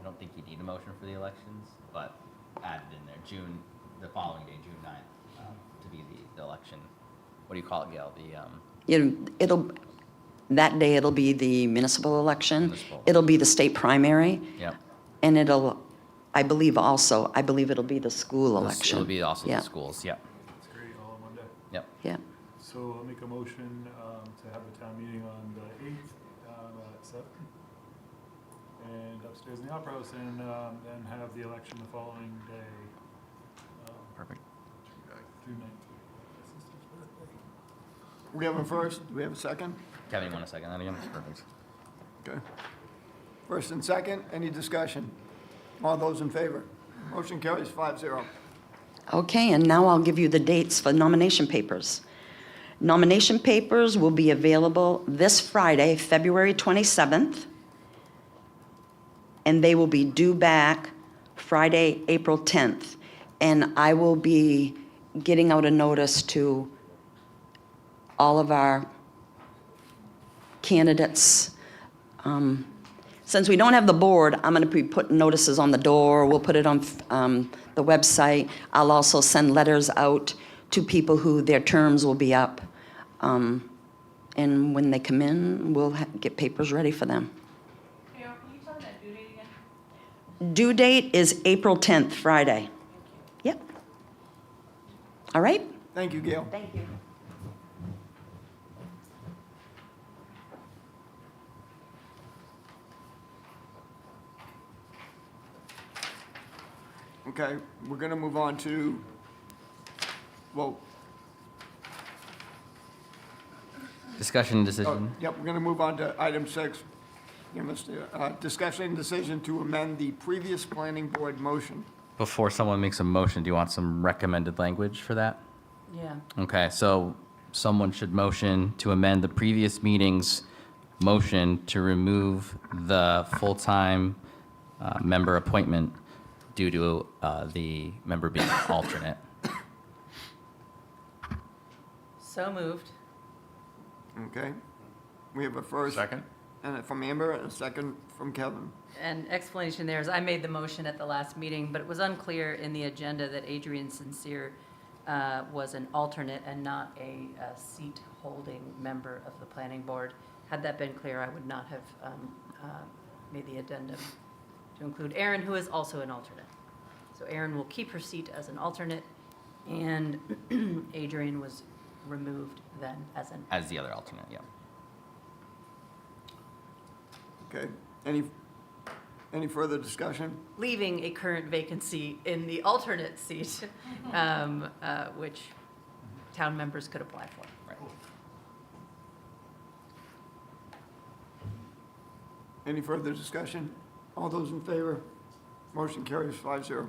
don't think you need a motion for the elections, but add it in there, the following day, June 9th, to be the election. What do you call it, Gail? That day it'll be the municipal election. Municipal. It'll be the state primary, Yep. and I believe it'll be the school election. It'll be also Yeah. the schools, yep, It's great, all in one day. yep. Yeah. So I'll make a motion to have a town meeting on the 8th at 7. And upstairs in the Opera House, and then have the election the following day, Perfect. June 9th. My sister's birthday. We have a first, do we have a second? Kevin, you want to second that again? Perfect. Okay. First and second, any discussion? All those in favor? Motion carries 5-0. Okay, and now I'll give you the dates for nomination papers. Nomination papers will be available this Friday, February 27th, and they will be due back Friday, April 10th. And I will be getting out a notice to all of our candidates. Since we don't have the board, I'm going to be putting notices on the door. We'll put it on the website. I'll also send letters out to people who their terms will be up. And when they come in, we'll get papers ready for them. Carol, can you tell me that due date again? Due date is April 10th, Friday. Yep. All right? Thank you, Gail. Thank you. Okay, we're going to move on to, well, Discussion and decision. yep, we're going to move on to item 6. Discussion and decision to amend the previous planning board motion. Before someone makes a motion, do you want some recommended language for that? Yeah. Okay, so someone should motion to amend the previous meeting's motion to remove the full-time member appointment due to the member being alternate. So moved. Okay. We have a first. Second? And from Amber, and a second from Kevin. And explanation there is I made the motion at the last meeting, but it was unclear in the agenda that Adrian Sincere was an alternate and not a seat-holding member of the planning board. Had that been clear, I would not have made the addendum to include Erin, who is also an alternate. So Erin will keep her seat as an alternate, and Adrian was removed then as an. As the other alternate, yeah. Okay. Any further discussion? Leaving a current vacancy in the alternate seat, which town members could apply for. Right. Any further discussion? All those in favor? Motion carries 5-0.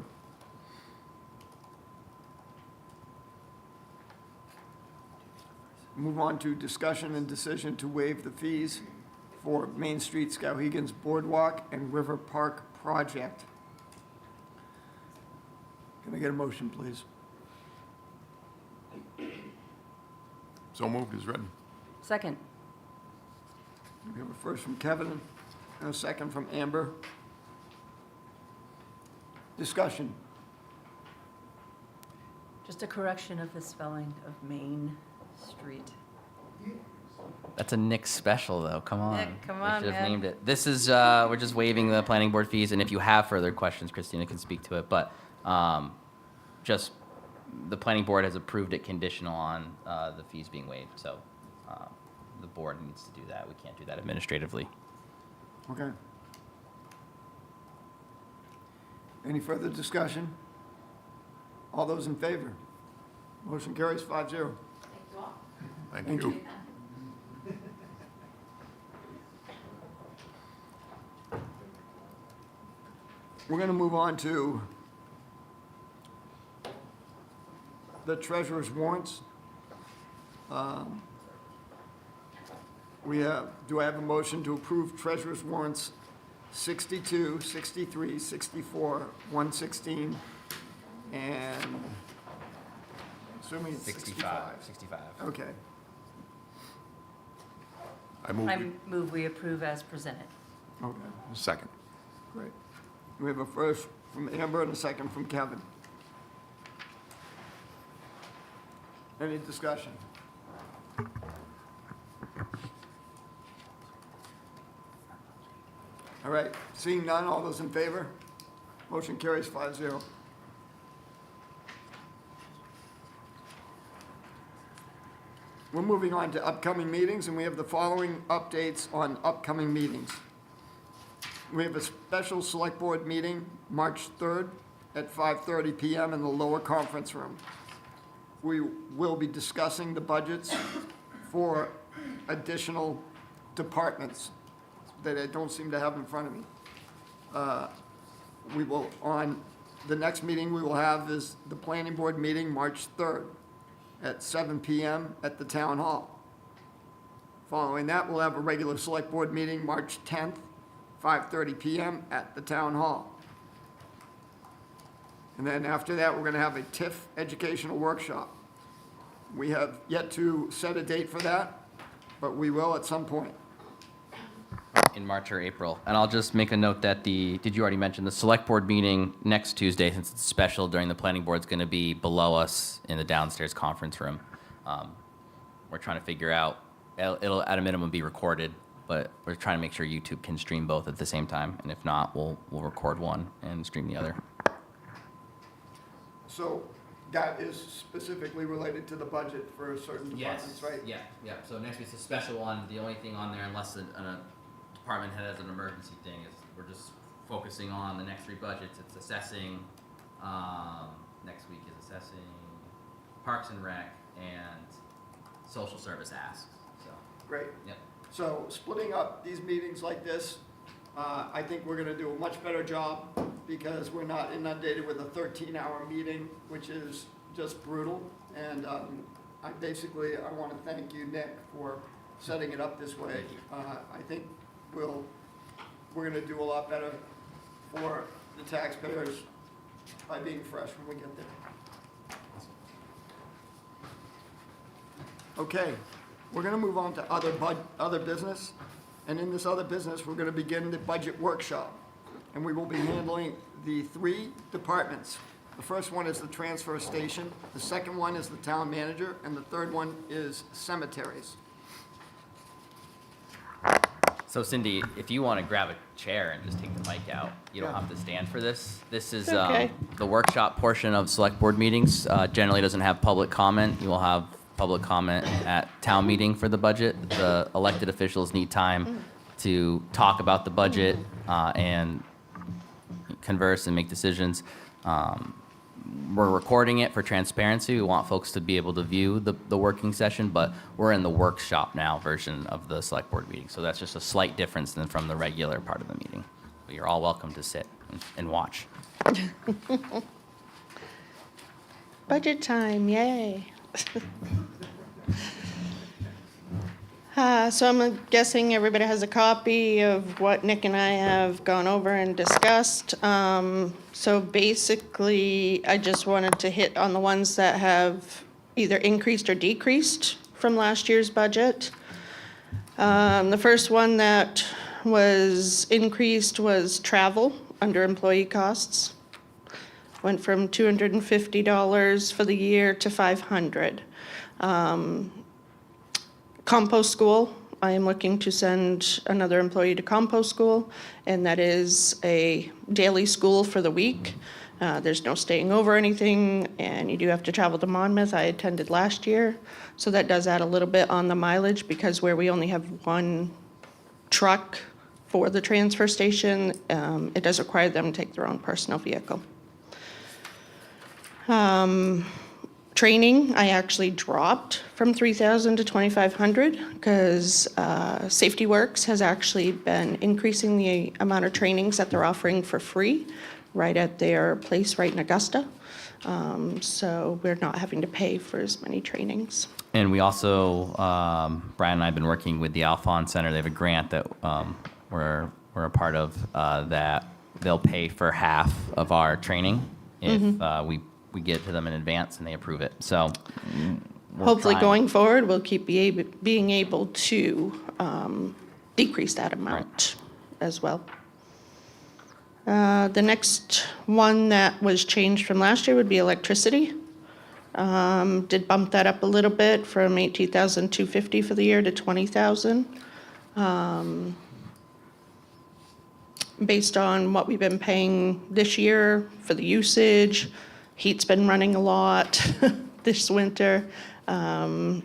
Move on to discussion and decision to waive the fees for Main Street Skowhegan's Boardwalk and River Park project. Can I get a motion, please? So moved as written. Second. We have a first from Kevin and a second from Amber. Discussion. Just a correction of the spelling of Main Street. That's a Nick special, though. Come on. Nick, come We on, should have man. named it. This is, we're just waiving the planning board fees, and if you have further questions, Christina can speak to it, but just, the planning board has approved it conditional on the fees being waived, so the board needs to do that. We can't do that administratively. Okay. Any further discussion? All those in favor? Motion carries 5-0. Thank Thank you. you. We're going to move on to the treasurer's warrants. Do I have a motion to approve treasurer's warrants 62, 63, 64, 116, and assuming it's 65? 65. Okay. I move, I move we approve as presented. Okay, second. great. We have a first from Amber and a second from Kevin. Any discussion? All right, seeing none, all those in favor? Motion carries 5-0. We're moving on to upcoming meetings, and we have the following updates on upcoming meetings. We have a special select board meeting, March 3rd at 5:30 PM in the lower conference room. We will be discussing the budgets for additional departments that I don't seem to have in front of me. We will, on the next meeting we will have is the planning board meeting, March 3rd at 7 PM at the town hall. Following that, we'll have a regular select board meeting, March 10th, 5:30 PM at the town hall. And then after that, we're going to have a TIF educational workshop. We have yet to set a date for that, but we will at some point. In March or April. And I'll just make a note that did you already mention, the select board meeting next Tuesday, since it's special during the planning board, is going to be below us in the downstairs conference room. We're trying to figure out, it'll at a minimum be recorded, but we're trying to make sure YouTube can stream both at the same time. And if not, we'll record one and stream the other. So that is specifically related to the budget for certain departments, right? Yeah. So next week's a special one. The only thing on there, unless a department head has an emergency thing, is we're just focusing on the next three budgets. It's assessing, next week is assessing Parks and Rec and social service asks, so. Great. Yep. So splitting up these meetings like this I think we're gonna do a much better job because we're not inundated with a 13-hour meeting, which is just brutal. And I want to thank you, Nick, for setting it up this way. I think we're gonna do a lot better for the taxpayers by being fresh when we get there. Okay, we're gonna move on to other business. And in this other business, we're gonna begin the budget workshop. And we will be handling the 3 departments. The first one is the transfer station, the second one is the town manager, and the third one is cemeteries. So Cindy, if you want to grab a chair and just take the mic out, you don't have to stand for this. This is Okay. the workshop portion of select board meetings. Generally doesn't have public comment. You will have public comment at town meeting for the budget. The elected officials need time to talk about the budget and converse and make decisions. We're recording it for transparency. We want folks to be able to view the working session, but we're in the workshop now version of the select board meeting. So that's just a slight difference than from the regular part of the meeting. But you're all welcome to sit and watch. Budget time, yay. So I'm guessing everybody has a copy of what Nick and I have gone over and discussed. So basically, I just wanted to hit on the ones that have either increased or decreased from last year's budget. The first one that was increased was travel under employee costs. Went from $250 for the year to $500. Compost school, I am looking to send another employee to compost school, and that is a daily school for the week. There's no staying over or anything, and you do have to travel to Monmouth. I attended last year, so that does add a little bit on the mileage because where we only have one truck for the transfer station, it does require them to take their own personal vehicle. Training, I actually dropped from 3,000 to 2,500 because Safety Works has actually been increasing the amount of trainings that they're offering for free right at their place right in Augusta. So we're not having to pay for as many trainings. And we also, Brian and I have been working with the Alphon Center. They have a grant that we're a part of that they'll pay for half of our training if we get it to them in advance and they approve it. So we're Hopefully trying. going forward, we'll keep being able to decrease that amount as well. The next one that was changed from last year would be electricity. Did bump that up a little bit from $18,250 for the year to $20,000. Based on what we've been paying this year for the usage, heat's been running a lot this winter, so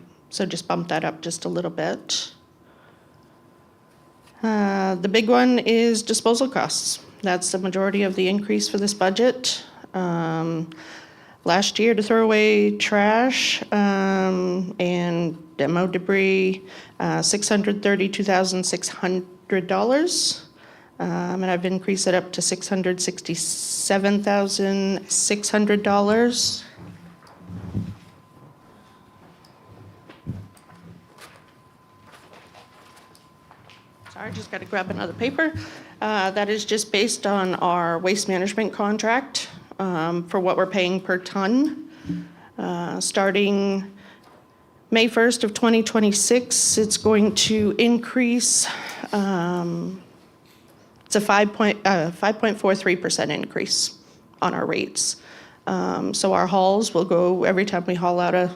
just bump that up just a little bit. The big one is disposal costs. That's the majority of the increase for this budget. Last year to throw away trash and demo debris, $632,600. And I've increased it up to $667,600. Sorry, just got to grab another paper. That is just based on our waste management contract for what we're paying per ton. Starting May 1st of 2026, it's going to increase. It's a 5.43% increase on our rates. So our hauls will go, every time we haul out a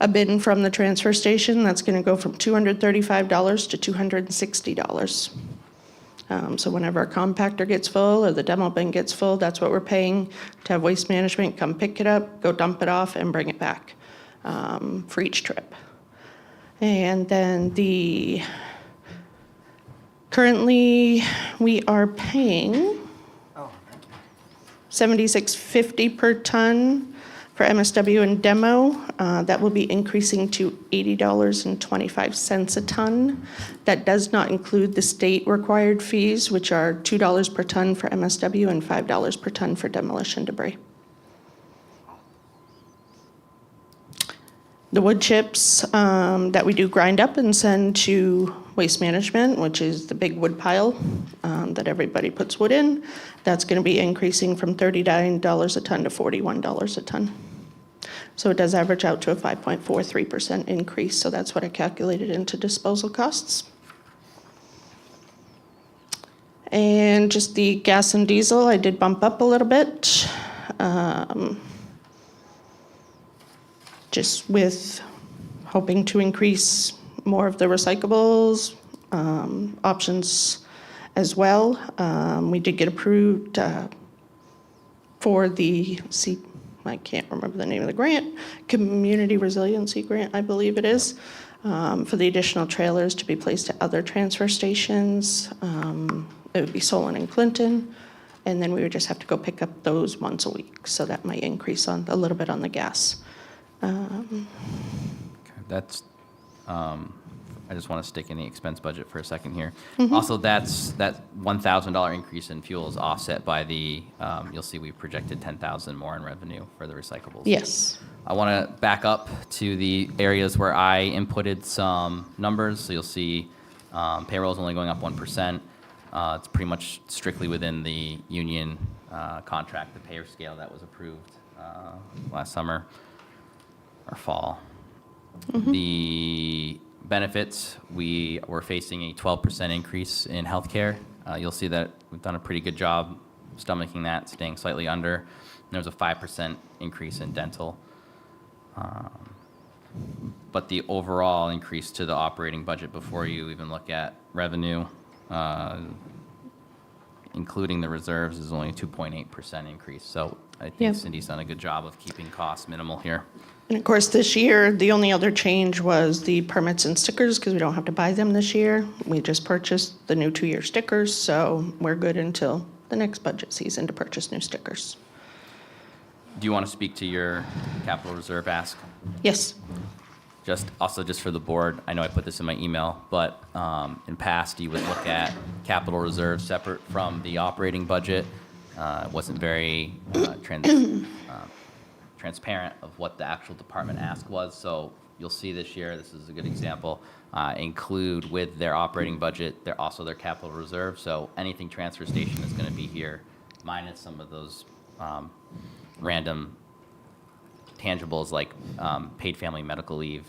bin from the transfer station, that's going to go from $235 to $260. So whenever a compactor gets full or the demo bin gets full, that's what we're paying to have Waste Management come pick it up, go dump it off, and bring it back for each trip. And then currently, we are paying $76.50 per ton. For MSW and demo, that will be increasing to $80.25 a ton. That does not include the state-required fees, which are $2 per ton for MSW and $5 per ton for demolition debris. The wood chips that we do grind up and send to Waste Management, which is the big wood pile that everybody puts wood in, that's going to be increasing from $39 a ton to $41 a ton. So it does average out to a 5.43% increase, so that's what I calculated into disposal costs. And just the gas and diesel, I did bump up a little bit. Just with hoping to increase more of the recyclables options as well. We did get approved for the, I can't remember the name of the grant, Community Resiliency Grant, I believe it is, for the additional trailers to be placed at other transfer stations. It would be Solon and Clinton, and then we would just have to go pick up those once a week. So that might increase on a little bit on the gas. That's, I just want to stick in the expense budget for a second here. Also, that $1,000 increase in fuel is offset by the, you'll see we projected 10,000 more in revenue for the recyclables. Yes. I want to back up to the areas where I inputted some numbers. So you'll see payroll is only going up 1%. It's pretty much strictly within the union contract, the pay scale that was approved last summer or fall. The benefits, we were facing a 12% increase in healthcare. You'll see that we've done a pretty good job stomaching that, staying slightly under. And there's a 5% increase in dental. But the overall increase to the operating budget before you even look at revenue, including the reserves, is only a 2.8% increase. So I think Yep. Cindy's done a good job of keeping costs minimal here. And of course, this year, the only other change was the permits and stickers, because we don't have to buy them this year. We just purchased the new 2-year stickers, so we're good until the next budget season to purchase new stickers. Do you want to speak to your capital reserve ask? Yes. Just for the board, I know I put this in my email, but in past, you would look at capital reserve separate from the operating budget. It wasn't very transparent of what the actual department ask was. So you'll see this year, this is a good example, include with their operating budget, also their capital reserve. So anything transfer station is going to be here, minus some of those random tangibles like paid family medical leave,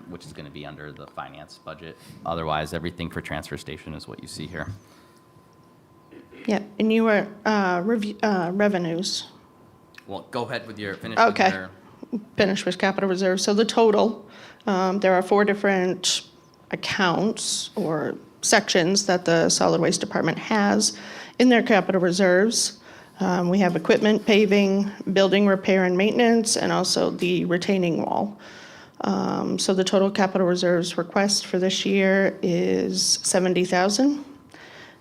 which is going to be under the finance budget. Otherwise, everything for transfer station is what you see here. Yeah, and you were revenues. Well, go ahead with your finish. Okay. With your, Finish with capital reserve. So the total, there are 4 different accounts or sections that the solid waste department has in their capital reserves. We have equipment, paving, building repair and maintenance, and also the retaining wall. So the total capital reserves request for this year is $70,000.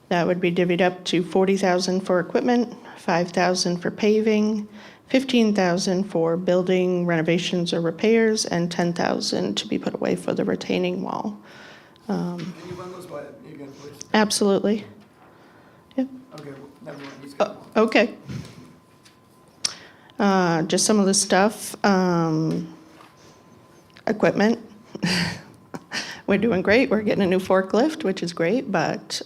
That would be divvied up to $40,000 for equipment, $5,000 for paving, $15,000 for building renovations or repairs, and $10,000 to be put away for the retaining wall. Can you run those by me again, please? Absolutely. Yep. Okay, well, never mind, he's got one. Okay. Just some of the stuff. Equipment. We're doing great. We're getting a new forklift, which is great, but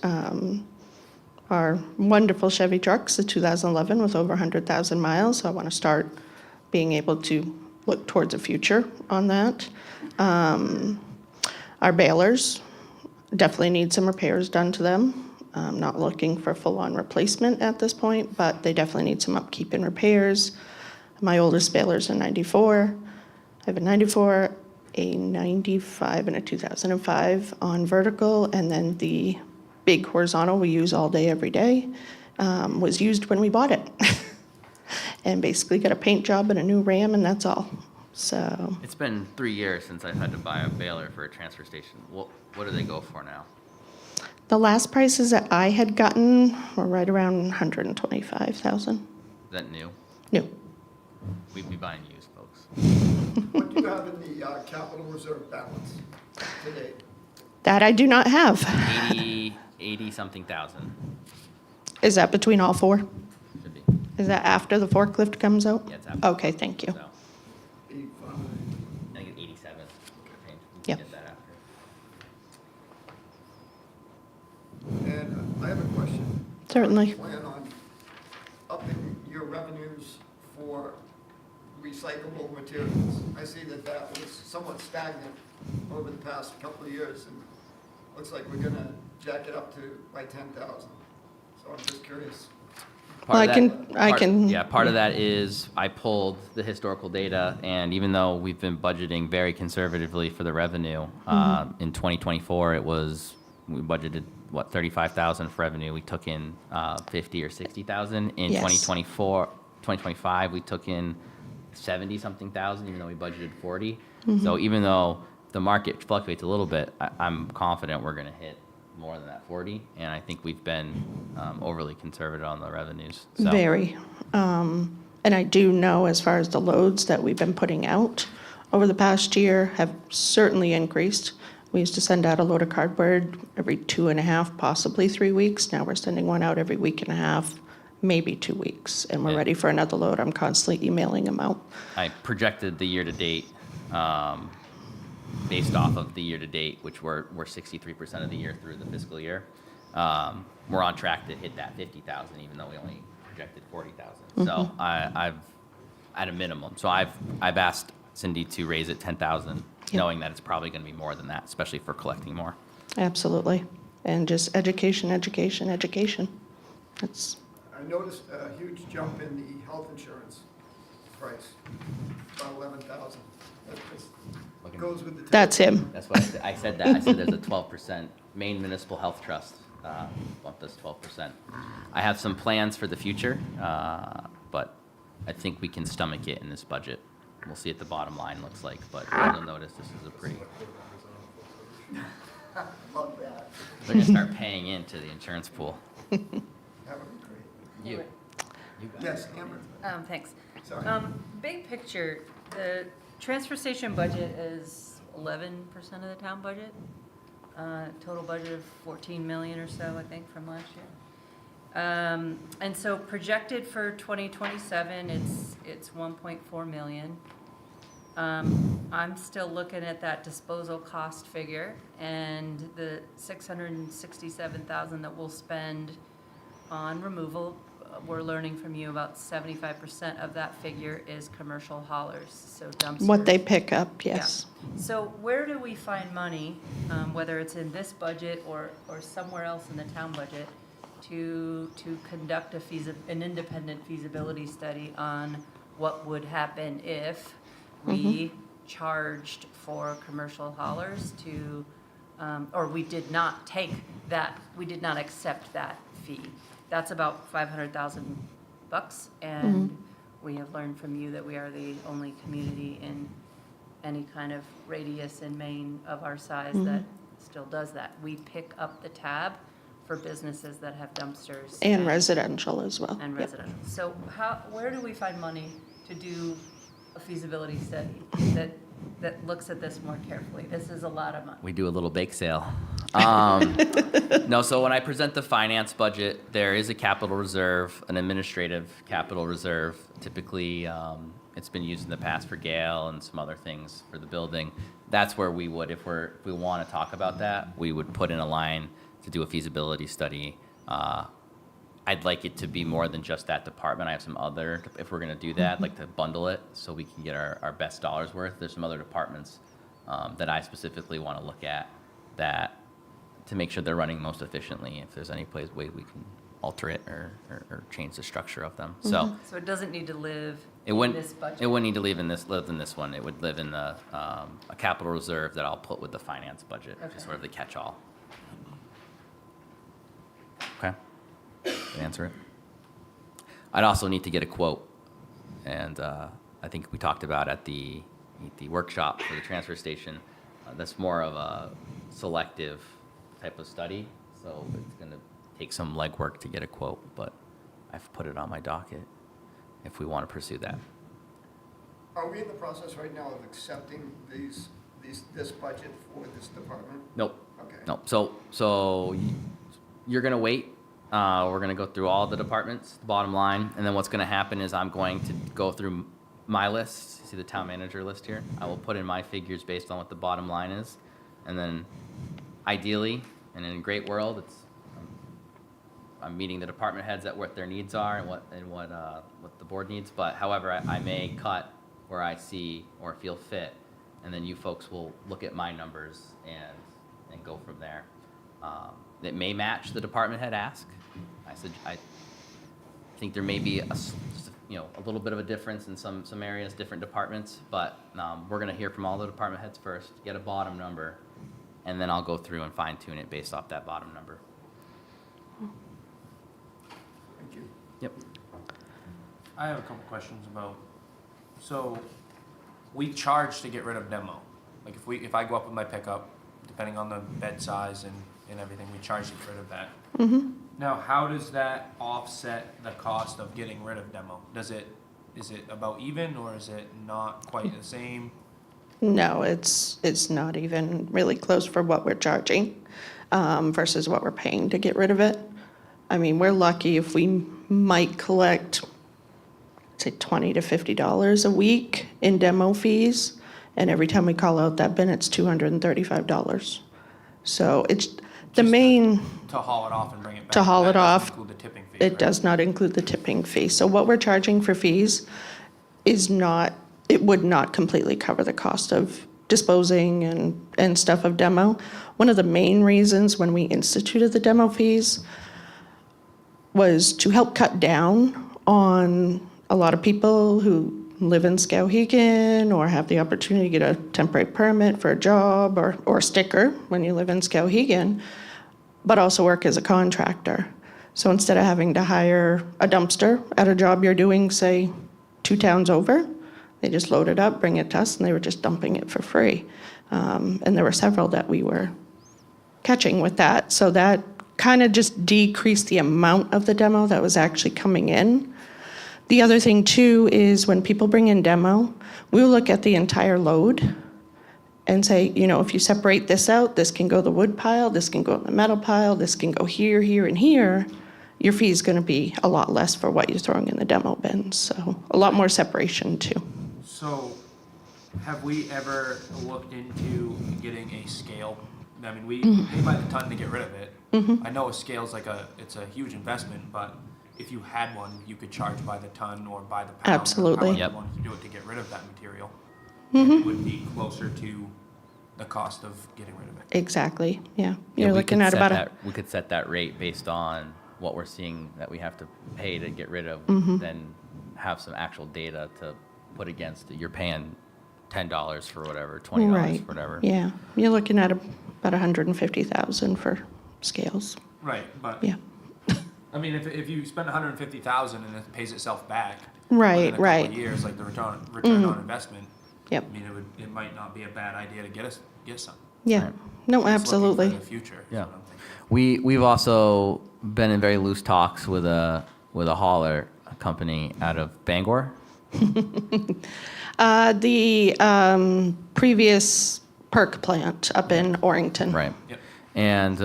our wonderful Chevy trucks, the 2011 with over 100,000 miles, so I want to start being able to look towards the future on that. Our balers definitely need some repairs done to them. I'm not looking for full-on replacement at this point, but they definitely need some upkeep and repairs. My oldest baler's a 94. I have a 94, a 95, and a 2005 on vertical, and then the big horizontal we use all day, every day, was used when we bought it. And basically got a paint job and a new ram, and that's all. So it's been 3 years since I've had to buy a baler for a transfer station. What do they go for now? the last prices that I had gotten were right around $125,000. Is that new? New. We'd be buying used, folks. What do you have in the capital reserve balance today? That I do not have. 80 something thousand. Is that between all four? Should be. Is that after the forklift comes out? Yeah, it's after. Okay, thank you. So, 85. I think it's 87. Change. We can Yep. get that after. And I have a question. Certainly. Plan on upping your revenues for recyclable materials. I see that that was somewhat stagnant over the past couple of years, and looks like we're gonna jack it up to by 10,000. So I'm just curious. Part of I can. Yeah, part of that is I pulled the historical data, and even though we've been budgeting very conservatively for the revenue, in 2024 we budgeted what 35,000 for revenue. We took in 50 or 60,000. In Yes. 2025 we took in 70 something thousand, even though we budgeted 40. So even though the market fluctuates a little bit, I'm confident we're going to hit more than that 40, and I think we've been overly conservative on the revenues. So. Very. And I do know as far as the loads that we've been putting out over the past year have certainly increased. We used to send out a load of cardboard every 2.5, possibly 3 weeks. Now we're sending one out every week and a half, maybe 2 weeks, and we're Yeah. ready for another load. I'm constantly emailing them out. I projected the year-to-date based off of the year-to-date, which we're 63% of the year through the fiscal year. We're on track to hit that 50,000, even though we only projected 40,000. So I've at a minimum. So I've asked Cindy to raise it 10,000, knowing that it's probably going to be more than that, especially for collecting more. Absolutely. And just education, education, education. That's, I noticed a huge jump in the health insurance price, about 11,000. That just goes with the. that's him. That's what I said that. I said there's a 12%. Maine Municipal Health Trust bumped us 12%. I have some plans for the future, but I think we can stomach it in this budget. We'll see what the bottom line looks like, but you'll notice this is a pretty. Love that. They're gonna start paying into the insurance pool. That would be great. You. Yes, Amber. Thanks. Sorry. Big picture, the transfer station budget is 11% of the town budget. Total budget of 14 million or so, I think, from last year. And so projected for 2027, it's 1.4 million. I'm still looking at that disposal cost figure, and the 667,000 that we'll spend on removal. We're learning from you about 75% of that figure is commercial haulers, so dumpsters. What they pick up, yes. Yeah. So where do we find money, whether it's in this budget or somewhere else in the town budget, to conduct an independent feasibility study on what would happen if we charged for commercial haulers to, or we did not accept that fee? That's about $500,000, and we have learned from you that we are the only community in any kind of radius in Maine of our size that still does that. We pick up the tab for businesses that have dumpsters. And residential as well. And Yep. residential. So where do we find money to do a feasibility study that looks at this more carefully? This is a lot of money. We do a little bake sale. No, so when I present the finance budget, there is a capital reserve, an administrative capital reserve. Typically, it's been used in the past for Gale and some other things for the building. That's where we would, if we want to talk about that, we would put in a line to do a feasibility study. I'd like it to be more than just that department. I have some other, if we're going to do that, I'd like to bundle it so we can get our best dollars worth. There's some other departments that I specifically want to look at that to make sure they're running most efficiently. If there's any way we can alter it or change the structure of them. So So it doesn't need to live it in wouldn't. this budget? It wouldn't need to live in this one. It would live in the a capital reserve that I'll put with the finance budget, which is Okay. sort of the catch-all. Okay. Did I answer it? I'd also need to get a quote, and I think we talked about at the workshop for the transfer station. That's more of a selective type of study, so it's going to take some legwork to get a quote, but I've put it on my docket if we want to pursue that. Are we in the process right now of accepting this budget for this department? Nope. Okay. Nope. So you're gonna wait. We're gonna go through all the departments, the bottom line, and then what's gonna happen is I'm going to go through my list. See the town manager list here? I will put in my figures based on what the bottom line is, and then ideally, and in a great world, I'm meeting the department heads at what their needs are and what the board needs. But however, I may cut where I see or feel fit, and then you folks will look at my numbers and go from there. It may match the department head ask. I think there may be a little bit of a difference in some areas, different departments, but we're gonna hear from all the department heads first, get a bottom number, and then I'll go through and fine tune it based off that bottom number. Thank you. Yep. I have a couple questions about, so we charge to get rid of demo. Like if I go up with my pickup, depending on the bed size and everything, we charge to get rid of that. Now, how does that offset the cost of getting rid of demo? Is it about even, or is it not quite the same? No, it's not even really close for what we're charging versus what we're paying to get rid of it. I mean, we're lucky if we might collect, say, $20 to $50 a week in demo fees, and every time we call out that bin, it's $235. So it's the main. To haul it off and bring it back? To haul it That doesn't off. include the tipping fee, It right? does not include the tipping fee. So what we're charging for fees is not, it would not completely cover the cost of disposing and stuff of demo. One of the main reasons when we instituted the demo fees was to help cut down on a lot of people who live in Skowhegan or have the opportunity to get a temporary permit for a job or a sticker when you live in Skowhegan, but also work as a contractor. So instead of having to hire a dumpster at a job you're doing, say, 2 towns over, they just load it up, bring it to us, and they were just dumping it for free. And there were several that we were catching with that. So that kind of just decreased the amount of the demo that was actually coming in. The other thing, too, is when people bring in demo, we'll look at the entire load and say, if you separate this out, this can go the wood pile, this can go in the metal pile, this can go here, here, and here, your fee is going to be a lot less for what you're throwing in the demo bins. So a lot more separation, too. So, have we ever looked into getting a scale? I mean, we pay by the ton to get rid of it. I know a scale's it's a huge investment, but if you had one, you could charge by the ton or by the pound. Absolutely. Or however Yep. you wanted to do it to get rid of that material. It would be closer to the cost of getting rid of it. Exactly, yeah. Yeah, You're we looking could at set about that- We could set that rate based on what we're seeing that we have to pay to get rid of, then have some actual data to put against it. You're paying $10 for whatever, $20 right, for whatever. yeah. You're looking at about $150,000 for scales, Right, but, yeah. I mean, if you spend $150,000 and it pays itself back. Right, within a couple right. of years, like the return on investment. Yep. I mean, it might not be a bad idea to get some. Yeah, Right. no, Just looking absolutely. For the future. is Yeah. what I'm thinking. We've also been in very loose talks with a hauler company out of Bangor. The previous Perk plant up in Orrington. Right. Yep. And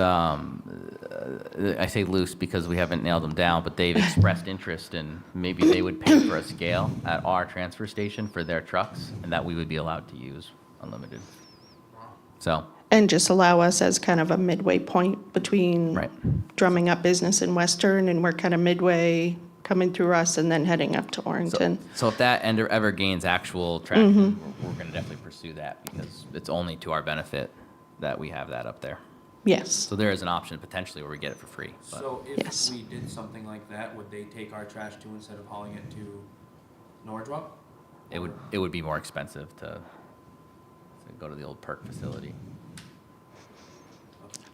I say loose because we haven't nailed them down, but they've expressed interest in maybe they would pay for a scale at our transfer station for their trucks, and that we would be allowed to use unlimited. So, And just allow us as kind of a midway point between right. drumming up business in Western, and we're kind of midway coming through us and then heading up to Orrington. So if that ever gains actual traction, we're going to definitely pursue that because it's only to our benefit that we have that up there. Yes, So there is an option potentially where we get it for free. But So Yes. if we did something like that, would they take our trash too instead of hauling it to Norwood? it would be more expensive to go to the old Perk facility.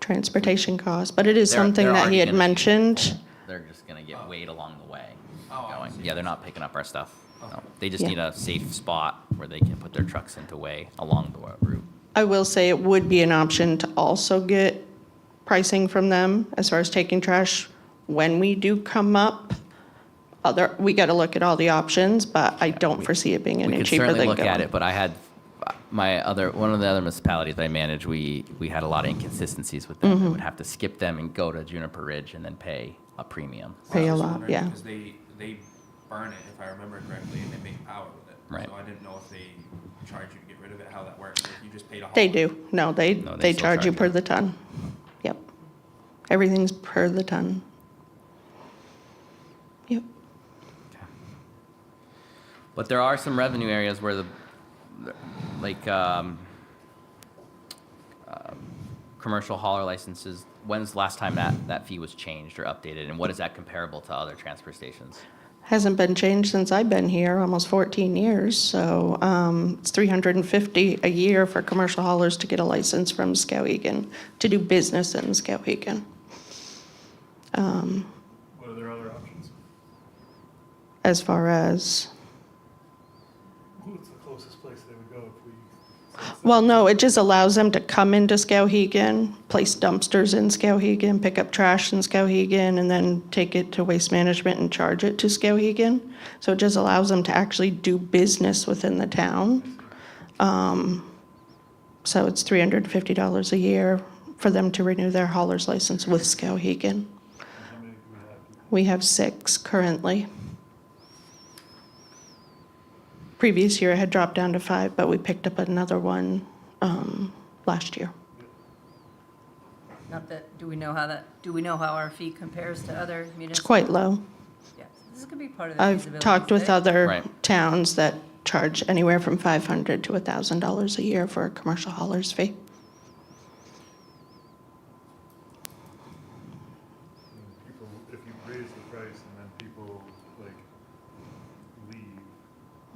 transportation costs, but it is They're something that already he had gonna- mentioned. They're just going to get weighed along the way. Oh, I Going. see. Yeah, they're not picking up our stuff. Okay. No. They just Yeah. need a safe spot where they can put their trucks into weigh along the route. I will say it would be an option to also get pricing from them as far as taking trash when we do come up we got to look at all the options, but I don't foresee it being We any could cheaper certainly than look at going. it, but I had one of the other municipalities that I manage, we had a lot of inconsistencies with them. We would have to skip them and go to Juniper Ridge and then pay a premium. Pay a I was lot, wondering yeah. Because they burn it, if I remember correctly, and they make power with it. Right. So I didn't know if they charge you to get rid of it, how that works, or if you just paid a haul. They do. No, they No, they still charge you charge per you. the ton. Yep. Everything's per the ton. Yep. But there are some revenue areas where commercial hauler licenses, when's the last time that fee was changed or updated? And what is that comparable to other transfer stations? Hasn't been changed since I've been here, almost 14 years. So it's $350 a year for commercial haulers to get a license from Skowhegan, to do business in Skowhegan. What are their other options? As far as, What's the closest place they would go if we? well, no, it just allows them to come into Skowhegan, place dumpsters in Skowhegan, pick up trash in Skowhegan, and then take it to Waste Management and charge it to Skowhegan. So it just allows them to actually do business within the town. So it's $350 a year for them to renew their hauler's license with Skowhegan. How many do we have? We have 6 currently. Previous year, it had dropped down to 5, but we picked up another one last year. Not that, do we know how our fee compares to other municipalities? It's quite low. Yeah, this could be part of the I've feasibility talked with study. other Right. towns that charge anywhere from $500 to $1,000 a year for a commercial hauler's fee. People, if you raise the price and then people like leave,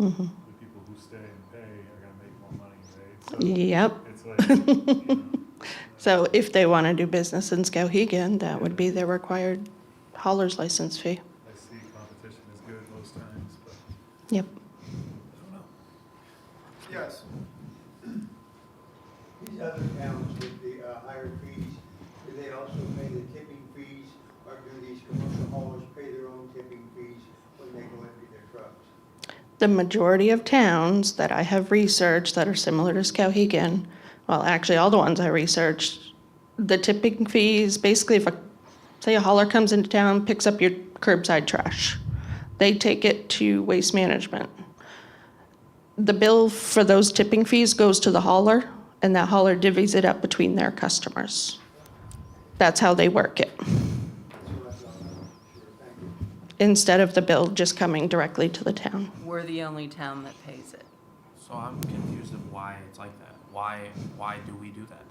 Mm-hmm. the people who stay and pay are gonna make more money, right? So Yep. it's like, you know, So if they want to do business in Skowhegan, that would be their required hauler's license fee. I see competition is good most times, but Yep. I don't know. Yes. These other towns with the higher fees, do they also pay the tipping fees, or do these commercial haulers pay their own tipping fees when they go empty their trucks? The majority of towns that I have researched that are similar to Skowhegan, well, actually, all the ones I researched, the tipping fees, basically if say a hauler comes into town, picks up your curbside trash, they take it to Waste Management. The bill for those tipping fees goes to the hauler, and that hauler divvies it up between their customers. That's how they work it. That's what I thought. Sure, thank you. Instead of the bill just coming directly to the town. We're the only town that pays it. So I'm confused of why it's like that. Why do we do that?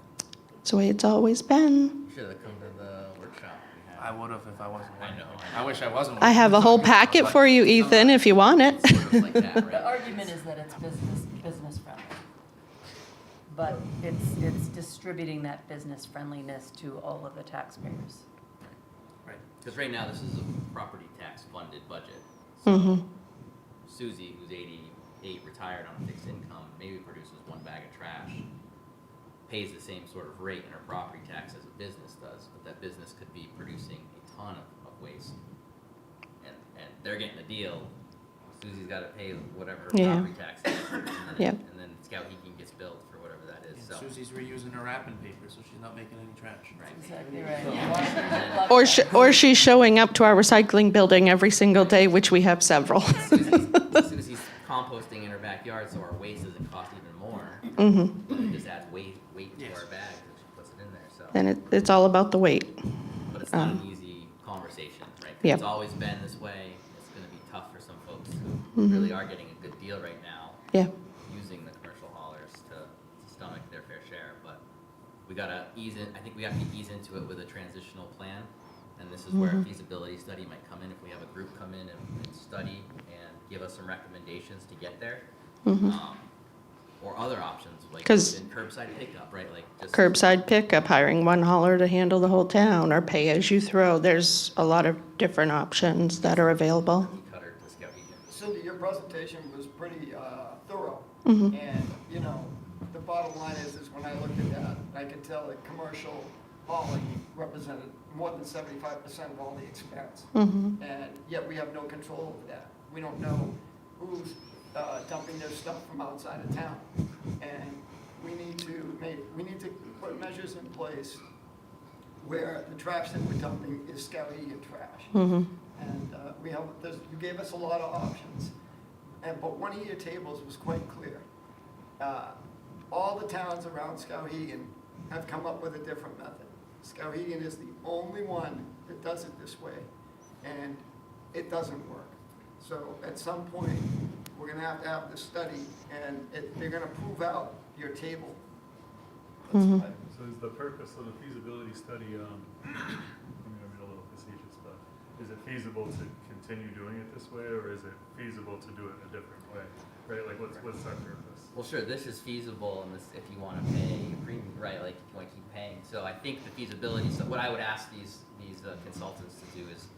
It's the way it's always been. You should have come to the workshop we had. I would have if I wasn't. I know. I wish I wasn't. I have a whole packet for you, Ethan, if you want it. Sort of like that, The right? argument is that it's business friendly. But it's distributing that business friendliness to all of the taxpayers. Right. Because right now, this is a property tax funded budget. Mhm. Susie, who's 88, retired on a fixed income, maybe produces 1 bag of trash, pays the same sort of rate in her property tax as a business does, but that business could be producing a ton of waste. And they're getting a deal. Susie's got to pay whatever her Yeah. property tax is. And then, Yep. and then Skowhegan gets billed for whatever that is. And So. Susie's reusing her wrapping paper, so she's not making any trash. Right. Exactly right. Or she's showing up to our recycling building every single day, which we have several. Susie's composting in her backyard, so our waste doesn't cost even more. But it just adds weight to Yes. our bag, and she puts it in there, so. And it's all about the weight. But it's not an easy conversation, right? 'Cause Yep. It's always been this way. It's gonna be tough for some folks who really are getting a good deal right now, Yeah. using the commercial haulers to stomach their fair share, but we gotta I think we have to ease into it with a transitional plan. And this is where a feasibility study might come in, if we have a group come in and study and give us some recommendations to get there. Or other options, like 'Cause- even curbside pickup, right? Like just. Curbside pickup, hiring one hauler to handle the whole town, or pay as you throw. There's a lot of different options that are available. Cutter to Skowhegan. Cindy, your presentation was pretty thorough. Mm-hmm. And, you know, the bottom line is when I looked at that, I could tell that commercial hauling represented more than 75% of all the expense. Mhm. And yet we have no control over that. We don't know who's dumping their stuff from outside of town. And we need to put measures in place where the trash that we're dumping is Skowhegan trash. Mhm. And you gave us a lot of options, but one of your tables was quite clear. All the towns around Skowhegan have come up with a different method. Skowhegan is the only one that does it this way, and it doesn't work. So at some point, we're gonna have this study, and they're gonna prove out your table. Mhm. So is the purpose of the feasibility study, I'm gonna be a little facetious, but is it feasible to continue doing it this way, or is it feasible to do it a different way? Right, like what's our purpose? Well, sure, this is feasible in this, if you want to pay a premium, right, like if you want to keep paying. So I think the feasibility, so what I would ask these consultants to do is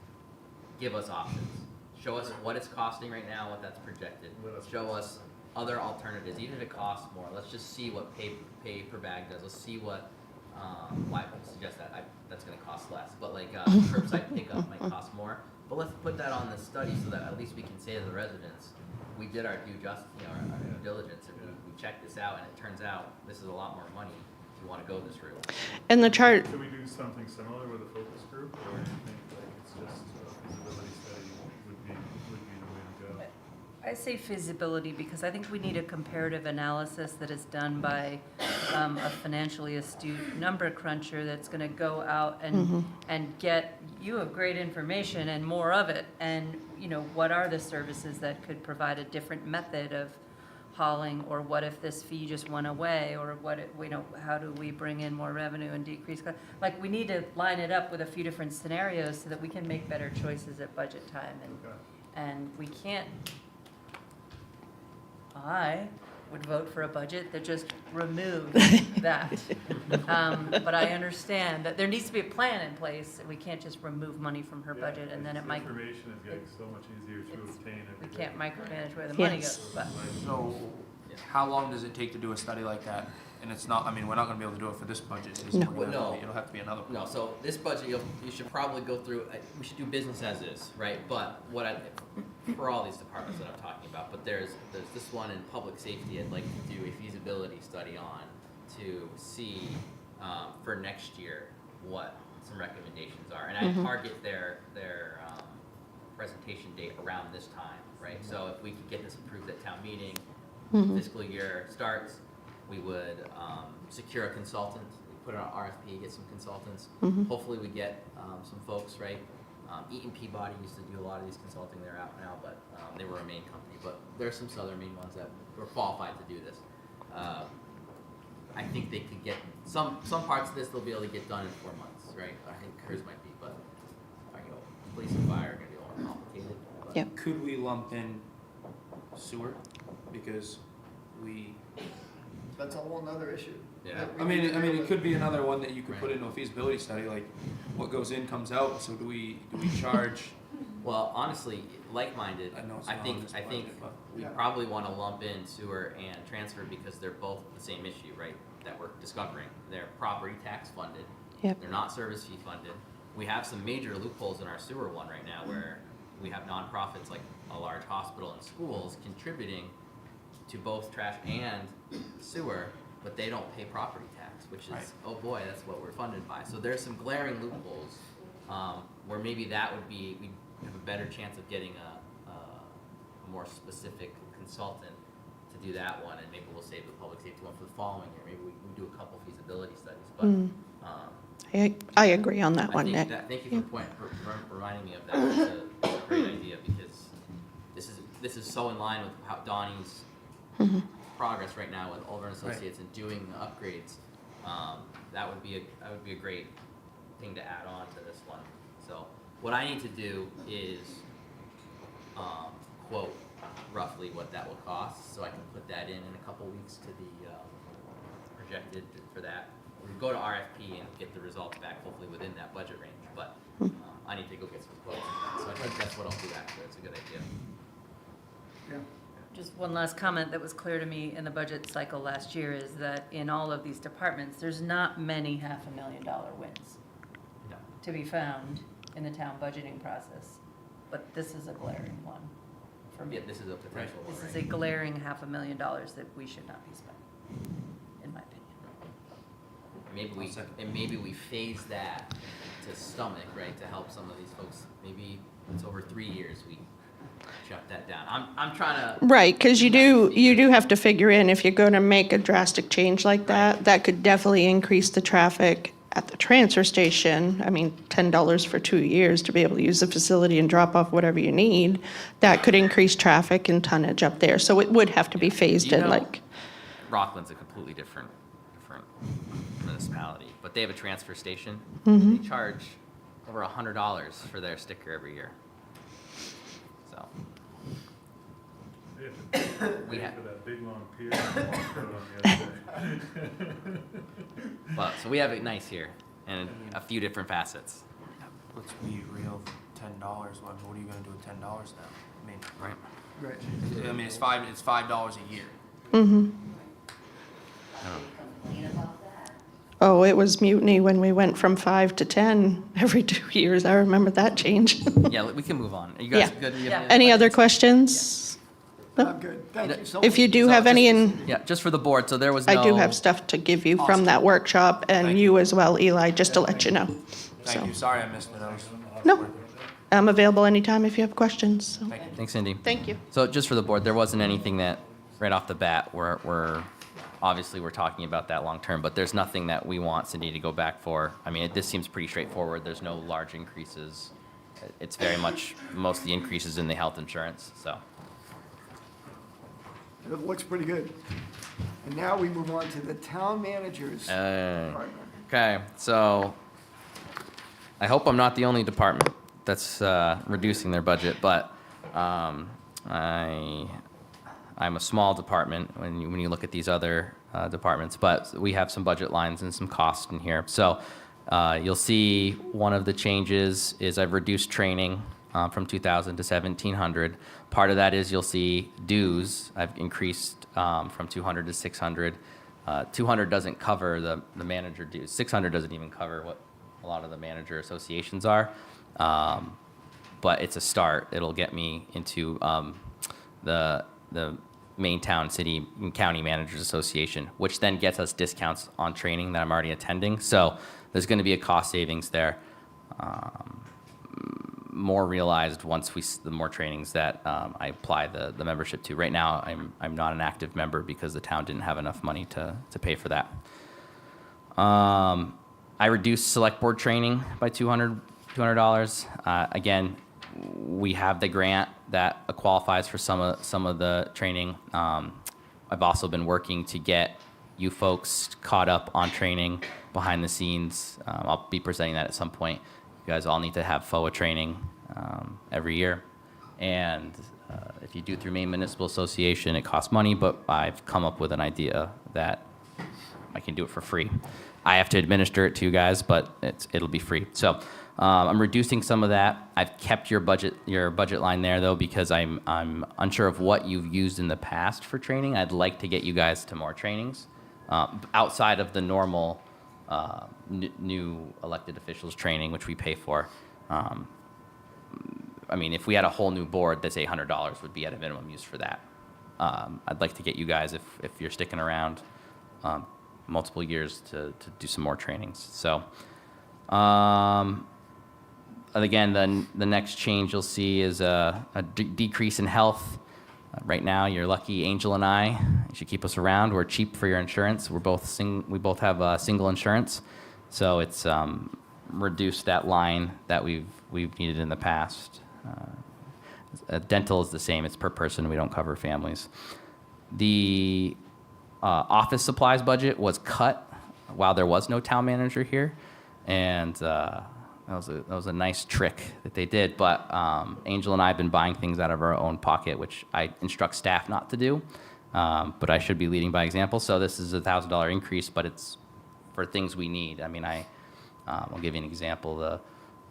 give us options. Show us what it's costing right now, what that's projected. Show us other alternatives, even if it costs more. Let's just see what pay per bag does. Let's see what, why I would suggest that's gonna cost less. But like curbside pickup might cost more. But let's put that on the study so that at least we can say to the residents, we did our due diligence, and we checked this out, and it turns out this is a lot more money if you want to go this route. And the chart, Can we do something similar with a focus group, or do you think like it's just a feasibility study would be the way to go? I say feasibility because I think we need a comparative analysis that is done by a financially astute number cruncher that's going to go out and get you have great information and more of it. And, what are the services that could provide a different method of hauling, or what if this fee just went away, or how do we bring in more revenue and decrease cost? Like, we need to line it up with a few different scenarios so that we can make better choices at budget time. And we can't, I would vote for a budget that just removed that. But I understand that there needs to be a plan in place. We can't just remove money from her budget, and then it might, Information is getting so much easier to obtain we every day. can't micromanage where the money Yes. goes. But So, how long does it take to do a study like that? And it's not, I mean, we're not gonna be able to do it for this budget. It's No. gonna have to No. be- It'll have to be another. No, so this budget, you should probably go through, we should do business as is, right? But for all these departments that I'm talking about, but there's this one in public safety I'd like to do a feasibility study on to see, for next year, what some recommendations are. And I target their presentation date around this time, right? So if we could get this approved at town meeting, fiscal year starts, we would secure a consultant, we put it on RFP, get some consultants. Hopefully we get some folks, right? Eaton Peabody used to do a lot of these consulting, they're out now, but they were a Maine company. But there's some Southern Maine ones that were qualified to do this. I think they could get, some parts of this they'll be able to get done in 4 months, right? I think hers might be, but, police and fire are gonna be a lot more complicated. But Yep. Could we lump in sewer? Because That's a whole nother issue. Yeah. that we I need mean, to deal it with. could be another one that you could put Right. into a feasibility study, like what goes in comes out, so do we charge? Well, honestly, like-minded, I know it's I not think, on this I think budget, but- we Yeah. probably want to lump in sewer and transfer because they're both the same issue, right? That we're discovering. They're property tax funded. Yep. They're not service fee funded. We have some major loopholes in our sewer one right now where we have nonprofits like a large hospital and schools contributing to both trash and sewer, but they don't pay property tax, which is, Right. oh boy, that's what we're funded by. So there's some glaring loopholes where maybe that would be, we'd have a better chance of getting a more specific consultant to do that one, and maybe we'll save the public safety one for the following year. Maybe we do a couple feasibility studies, but I agree on that I one, think Nick. that, thank you for reminding me of that. It's a great idea because this is so in line with how Donnie's progress right now with Oliver and Associates and doing the upgrades. That would be a great thing to add on to this one. So what I need to do is quote roughly what that will cost, so I can put that in a couple weeks to the projected for that. We go to RFP and get the results back, hopefully within that budget range. But I need to go get some quotes on that. So I think that's what I'll do after. It's a good idea. Yeah. Just one last comment that was clear to me in the budget cycle last year is that in all of these departments, there's not many $500,000 wins to be found in the town budgeting process. But this is a glaring one for me. Yeah, this is a potential one, This is right? a glaring $500,000 that we should not be spending, in my opinion. Maybe we phase that to stomach, right, to help some of these folks. Maybe it's over 3 years we shut that down. I'm trying to. Right, because you do have to figure in, if you're going to make a drastic change like that, that could definitely increase the traffic at the transfer station. I mean, $10 for 2 years to be able to use the facility and drop off whatever you need, that could increase traffic and tonnage up there. So it would have to be phased in, like, Rockland's a completely different municipality, but they have a transfer station. Mm-hmm. They charge over $100 for their sticker every year. So They have to we pay have, for that big long pier and walk out on the other day. but so we have it nice here, and a few different facets. Let's be real, $10, what are you gonna do with $10 now? I mean, Right. Right. I mean, it's $5 a year. mm-hmm. Oh, it was mutiny when we went from 5 to 10 every 2 years. I remember that change. Yeah, we can move on. Are you guys Yeah. good? You Yeah. have Any other questions? I'm good. Thank you so much. If you do So have any, and Yeah, just for the board, so there was no. I do have stuff to give you from that workshop, and Thank you as well, Eli, just to let you know. Thank So, you, sorry I missed it, I was. No, I'm available anytime if you have questions. So, Thank you. Thanks, Cindy. thank you. So just for the board, there wasn't anything that, right off the bat, obviously we're talking about that long term, but there's nothing that we want Cindy to go back for. I mean, this seems pretty straightforward. There's no large increases. It's very much, most of the increases in the health insurance, so. It looks pretty good. And now we move on to the town manager's department. Okay, so I hope I'm not the only department that's reducing their budget, but I'm a small department when you look at these other departments, but we have some budget lines and some costs in here. So you'll see one of the changes is I've reduced training from 2,000 to 1,700. Part of that is you'll see dues. I've increased from 200 to 600. 200 doesn't cover the manager dues. 600 doesn't even cover what a lot of the manager associations are. But it's a start. It'll get me into the main town, city, and county managers association, which then gets us discounts on training that I'm already attending. So there's going to be a cost savings there. More realized once the more trainings that I apply the membership to. Right now, I'm not an active member because the town didn't have enough money to pay for that. I reduced select board training by $200. Again, we have the grant that qualifies for some of the training. I've also been working to get you folks caught up on training behind the scenes. I'll be presenting that at some point. You guys all need to have FOA training every year. And if you do through Maine Municipal Association, it costs money, but I've come up with an idea that I can do it for free. I have to administer it to you guys, but it'll be free. So I'm reducing some of that. I've kept your budget line there though, because I'm unsure of what you've used in the past for training. I'd like to get you guys to more trainings outside of the normal new elected officials training, which we pay for. I mean, if we had a whole new board, that's $800 would be at a minimum use for that. I'd like to get you guys, if you're sticking around multiple years, to do some more trainings. So, again, the next change you'll see is a decrease in health. Right now, you're lucky, Angel and I, you should keep us around. We're cheap for your insurance. We both have single insurance, so it's reduced that line that we've needed in the past. Dental is the same; it's per person. We don't cover families. The office supplies budget was cut while there was no town manager here, and that was a nice trick that they did. But Angel and I have been buying things out of our own pocket, which I instruct staff not to do. But I should be leading by example. So this is a $1,000 increase, but it's for things we need. I mean, I'll give you an example.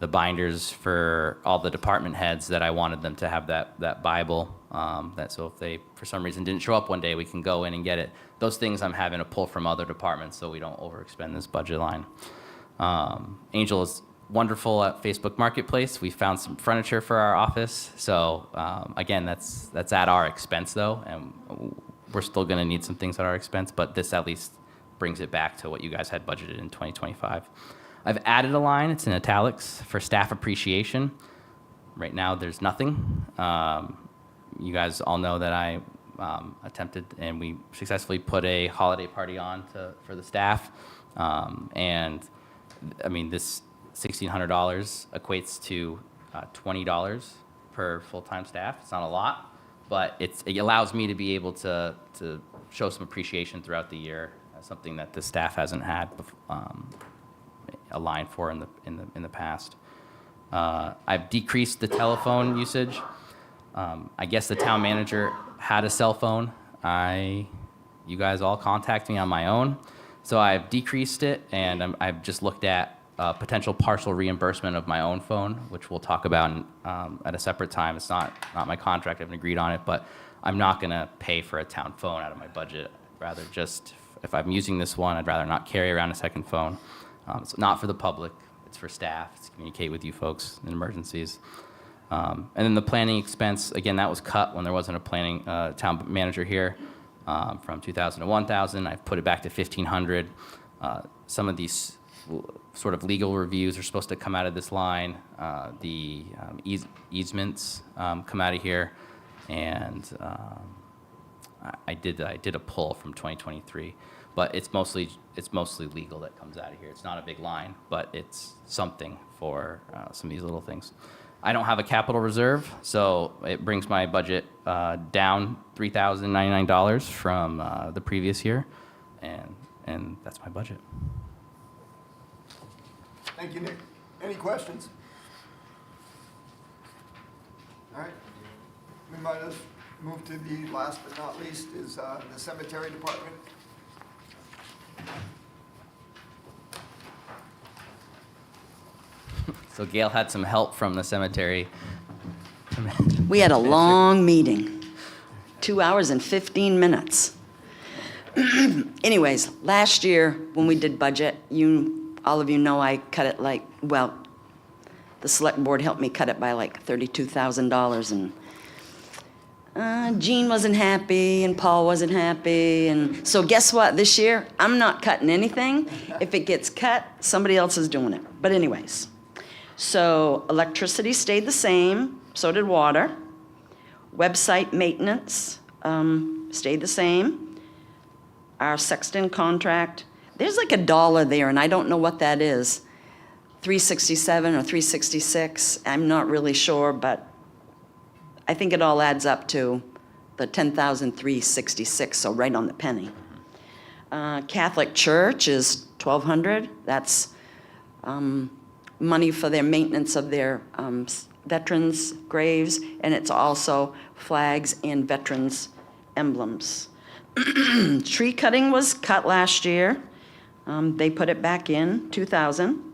the binders for all the department heads that I wanted them to have that Bible. That so if they, for some reason, didn't show up one day, we can go in and get it. Those things I'm having to pull from other departments so we don't overexpend this budget line. Angel is wonderful at Facebook Marketplace. We found some furniture for our office. So again, that's at our expense though, and we're still gonna need some things at our expense, but this at least brings it back to what you guys had budgeted in 2025. I've added a line, it's in italics, for staff appreciation. Right now, there's nothing. You guys all know that I attempted and we successfully put a holiday party on for the staff. And I mean, this $1,600 equates to $20 per full-time staff. It's not a lot, but it allows me to be able to show some appreciation throughout the year, something that the staff hasn't had a line for in the past. I've decreased the telephone usage. I guess the town manager had a cell phone. You guys all contact me on my own. So I've decreased it, and I've just looked at potential partial reimbursement of my own phone, which we'll talk about at a separate time. It's not my contract, I haven't agreed on it, but I'm not gonna pay for a town phone out of my budget. Rather just, if I'm using this one, I'd rather not carry around a second phone. It's not for the public, it's for staff, it's to communicate with you folks in emergencies. And then the planning expense, again, that was cut when there wasn't a planning town manager here, from 2,000 to 1,000. I've put it back to 1,500. Some of these sort of legal reviews are supposed to come out of this line. The easements come out of here, and I did a pull from 2023, but it's mostly legal that comes out of here. It's not a big line, but it's something for some of these little things. I don't have a capital reserve, so it brings my budget down $3,099 from the previous year, and that's my budget. Thank you, Nick. Any questions? All right. We might as move to the last but not least is the cemetery department. So Gail had some help from the cemetery. We had a long meeting, 2 hours and 15 minutes. Anyways, last year when we did budget, all of you know I cut it the select board helped me cut it by like $32,000, and Jean wasn't happy and Paul wasn't happy, and so guess what? This year, I'm not cutting anything. If it gets cut, somebody else is doing it. But anyways, so electricity stayed the same, so did water. Website maintenance stayed the same. Our sexton contract, there's like $1 there, and I don't know what that is. 367 or 366, I'm not really sure, but I think it all adds up to the 10,366, so right on the penny. Catholic Church is $1,200. That's money for their maintenance of their veterans' graves, and it's also flags and veterans' emblems. Tree cutting was cut last year. They put it back in, 2,000.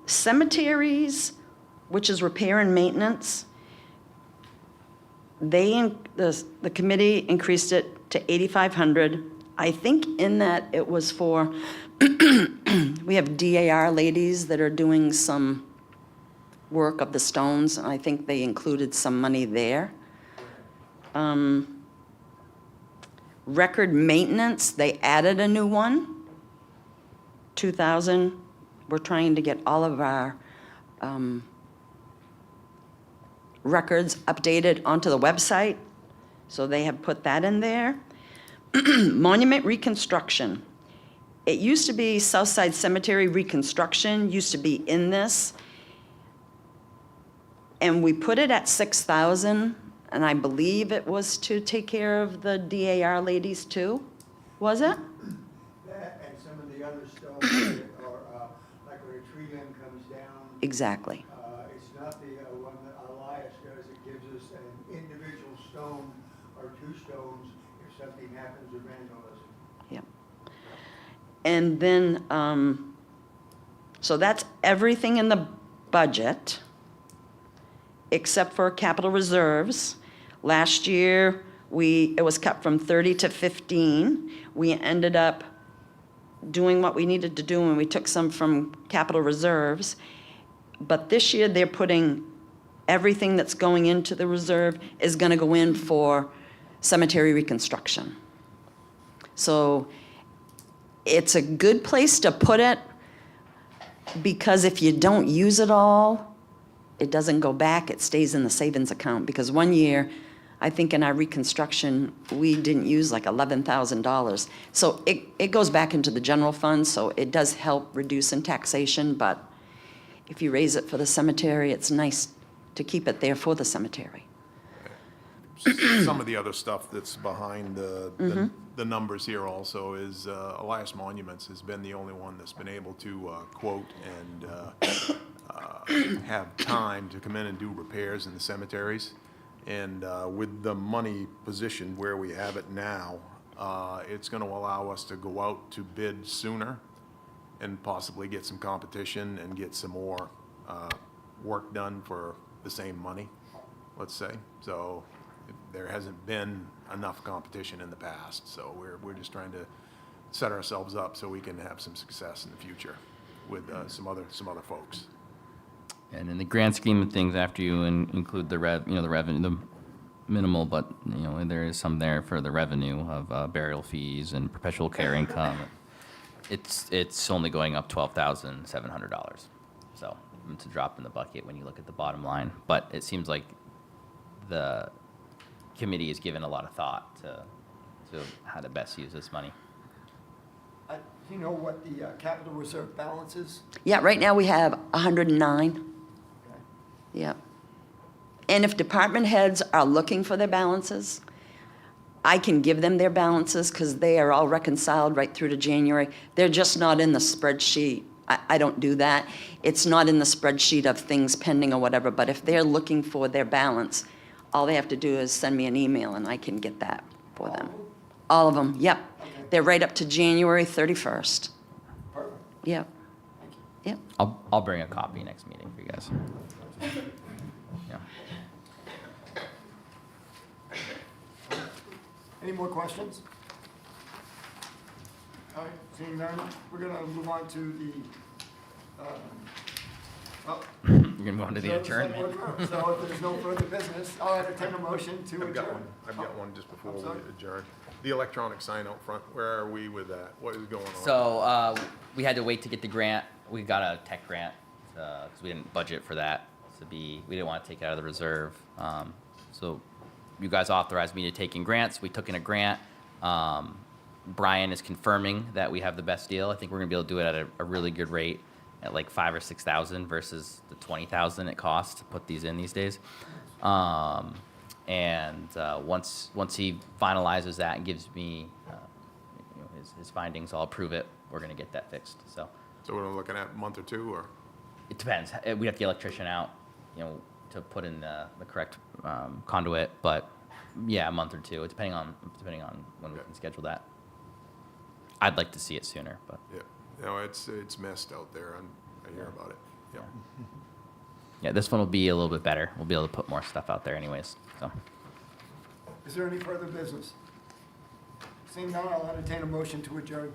Cemeteries, which is repair and maintenance, the committee increased it to 8,500. I think in that it was for, we have DAR ladies that are doing some work of the stones, and I think they included some money there. Record maintenance, they added a new one, 2,000. We're trying to get all of our records updated onto the website, so they have put that in there. Monument reconstruction. It used to be Southside Cemetery reconstruction, used to be in this, and we put it at 6,000, and I believe it was to take care of the DAR ladies too, was it? That and some of the other stones that are, like when a tree limb comes down. Exactly. It's not the one that Elias does. It gives us an individual stone or two stones if something happens with vandalism. Yeah. And then So that's everything in the budget, except for capital reserves. Last year, it was cut from 30 to 15. We ended up doing what we needed to do, and we took some from capital reserves. But this year, they're putting everything that's going into the reserve is gonna go in for cemetery reconstruction. So it's a good place to put it, because if you don't use it all, it doesn't go back, it stays in the savings account. Because one year, I think in our reconstruction, we didn't use like $11,000. So it goes back into the general fund, so it does help reduce in taxation, but if you raise it for the cemetery, it's nice to keep it there for the cemetery. Some of the other stuff that's behind the numbers here also is Elias Monuments has been the only one that's been able to quote and have time to come in and do repairs in the cemeteries. And with the money positioned where we have it now, it's going to allow us to go out to bid sooner and possibly get some competition and get some more work done for the same money, let's say. So there hasn't been enough competition in the past, so we're just trying to set ourselves up so we can have some success in the future with some other folks. And in the grand scheme of things, after you include the revenue, the minimal, but there is some there for the revenue of burial fees and perpetual care income. It's only going up $12,700. So it's a drop in the bucket when you look at the bottom line. But it seems like the committee has given a lot of thought to how to best use this money. Do you know what the capital reserve balance is? Yeah, right now we have 109. Yeah. And if department heads are looking for their balances, I can give them their balances because they are all reconciled right through to January. They're just not in the spreadsheet. I don't do that. It's not in the spreadsheet of things pending or whatever, but if they're looking for their balance, all they have to do is send me an email and I can get that for them. All of them, yep. They're right up to January 31st. Perfect. Yep. Yep. I'll bring a copy next meeting for you guys. Yeah. Any more questions? All right, seeing none, we're going to move on to the, You're gonna move on to the adjournment. So if there's no further business, I'll entertain a motion to adjourn. I've got one just before I'm we sorry? adjourn. The electronic sign out front, where are we with that? What is going on? So we had to wait to get the grant. We got a tech grant because we didn't budget for that. We didn't want to take it out of the reserve. So you guys authorized me to take in grants. We took in a grant. Brian is confirming that we have the best deal. I think we're gonna be able to do it at a really good rate at like 5,000 or 6,000 versus the 20,000 it costs to put these in these days. Once he finalizes that and gives me his findings, I'll approve it. We're gonna get that fixed. So we're looking at a month or two, or? it depends. We have the electrician out, to put in the correct conduit. But yeah, a month or two, depending on when we can schedule that. I'd like to see it sooner, but Yeah, no, it's messed out there, and I hear about it. Yeah. yeah, this one will be a little bit better. We'll be able to put more stuff out there anyways. So Is there any further business? Seeing none, I'll entertain a motion to adjourn.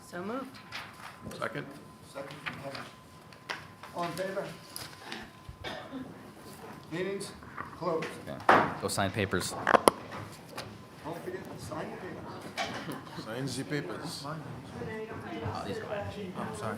So moved. Second? Second from Heather. All in favor? Meetings closed. okay. Go sign papers. Don't forget to sign your paper. Signs the papers. Oh, these go ahead. I'm sorry.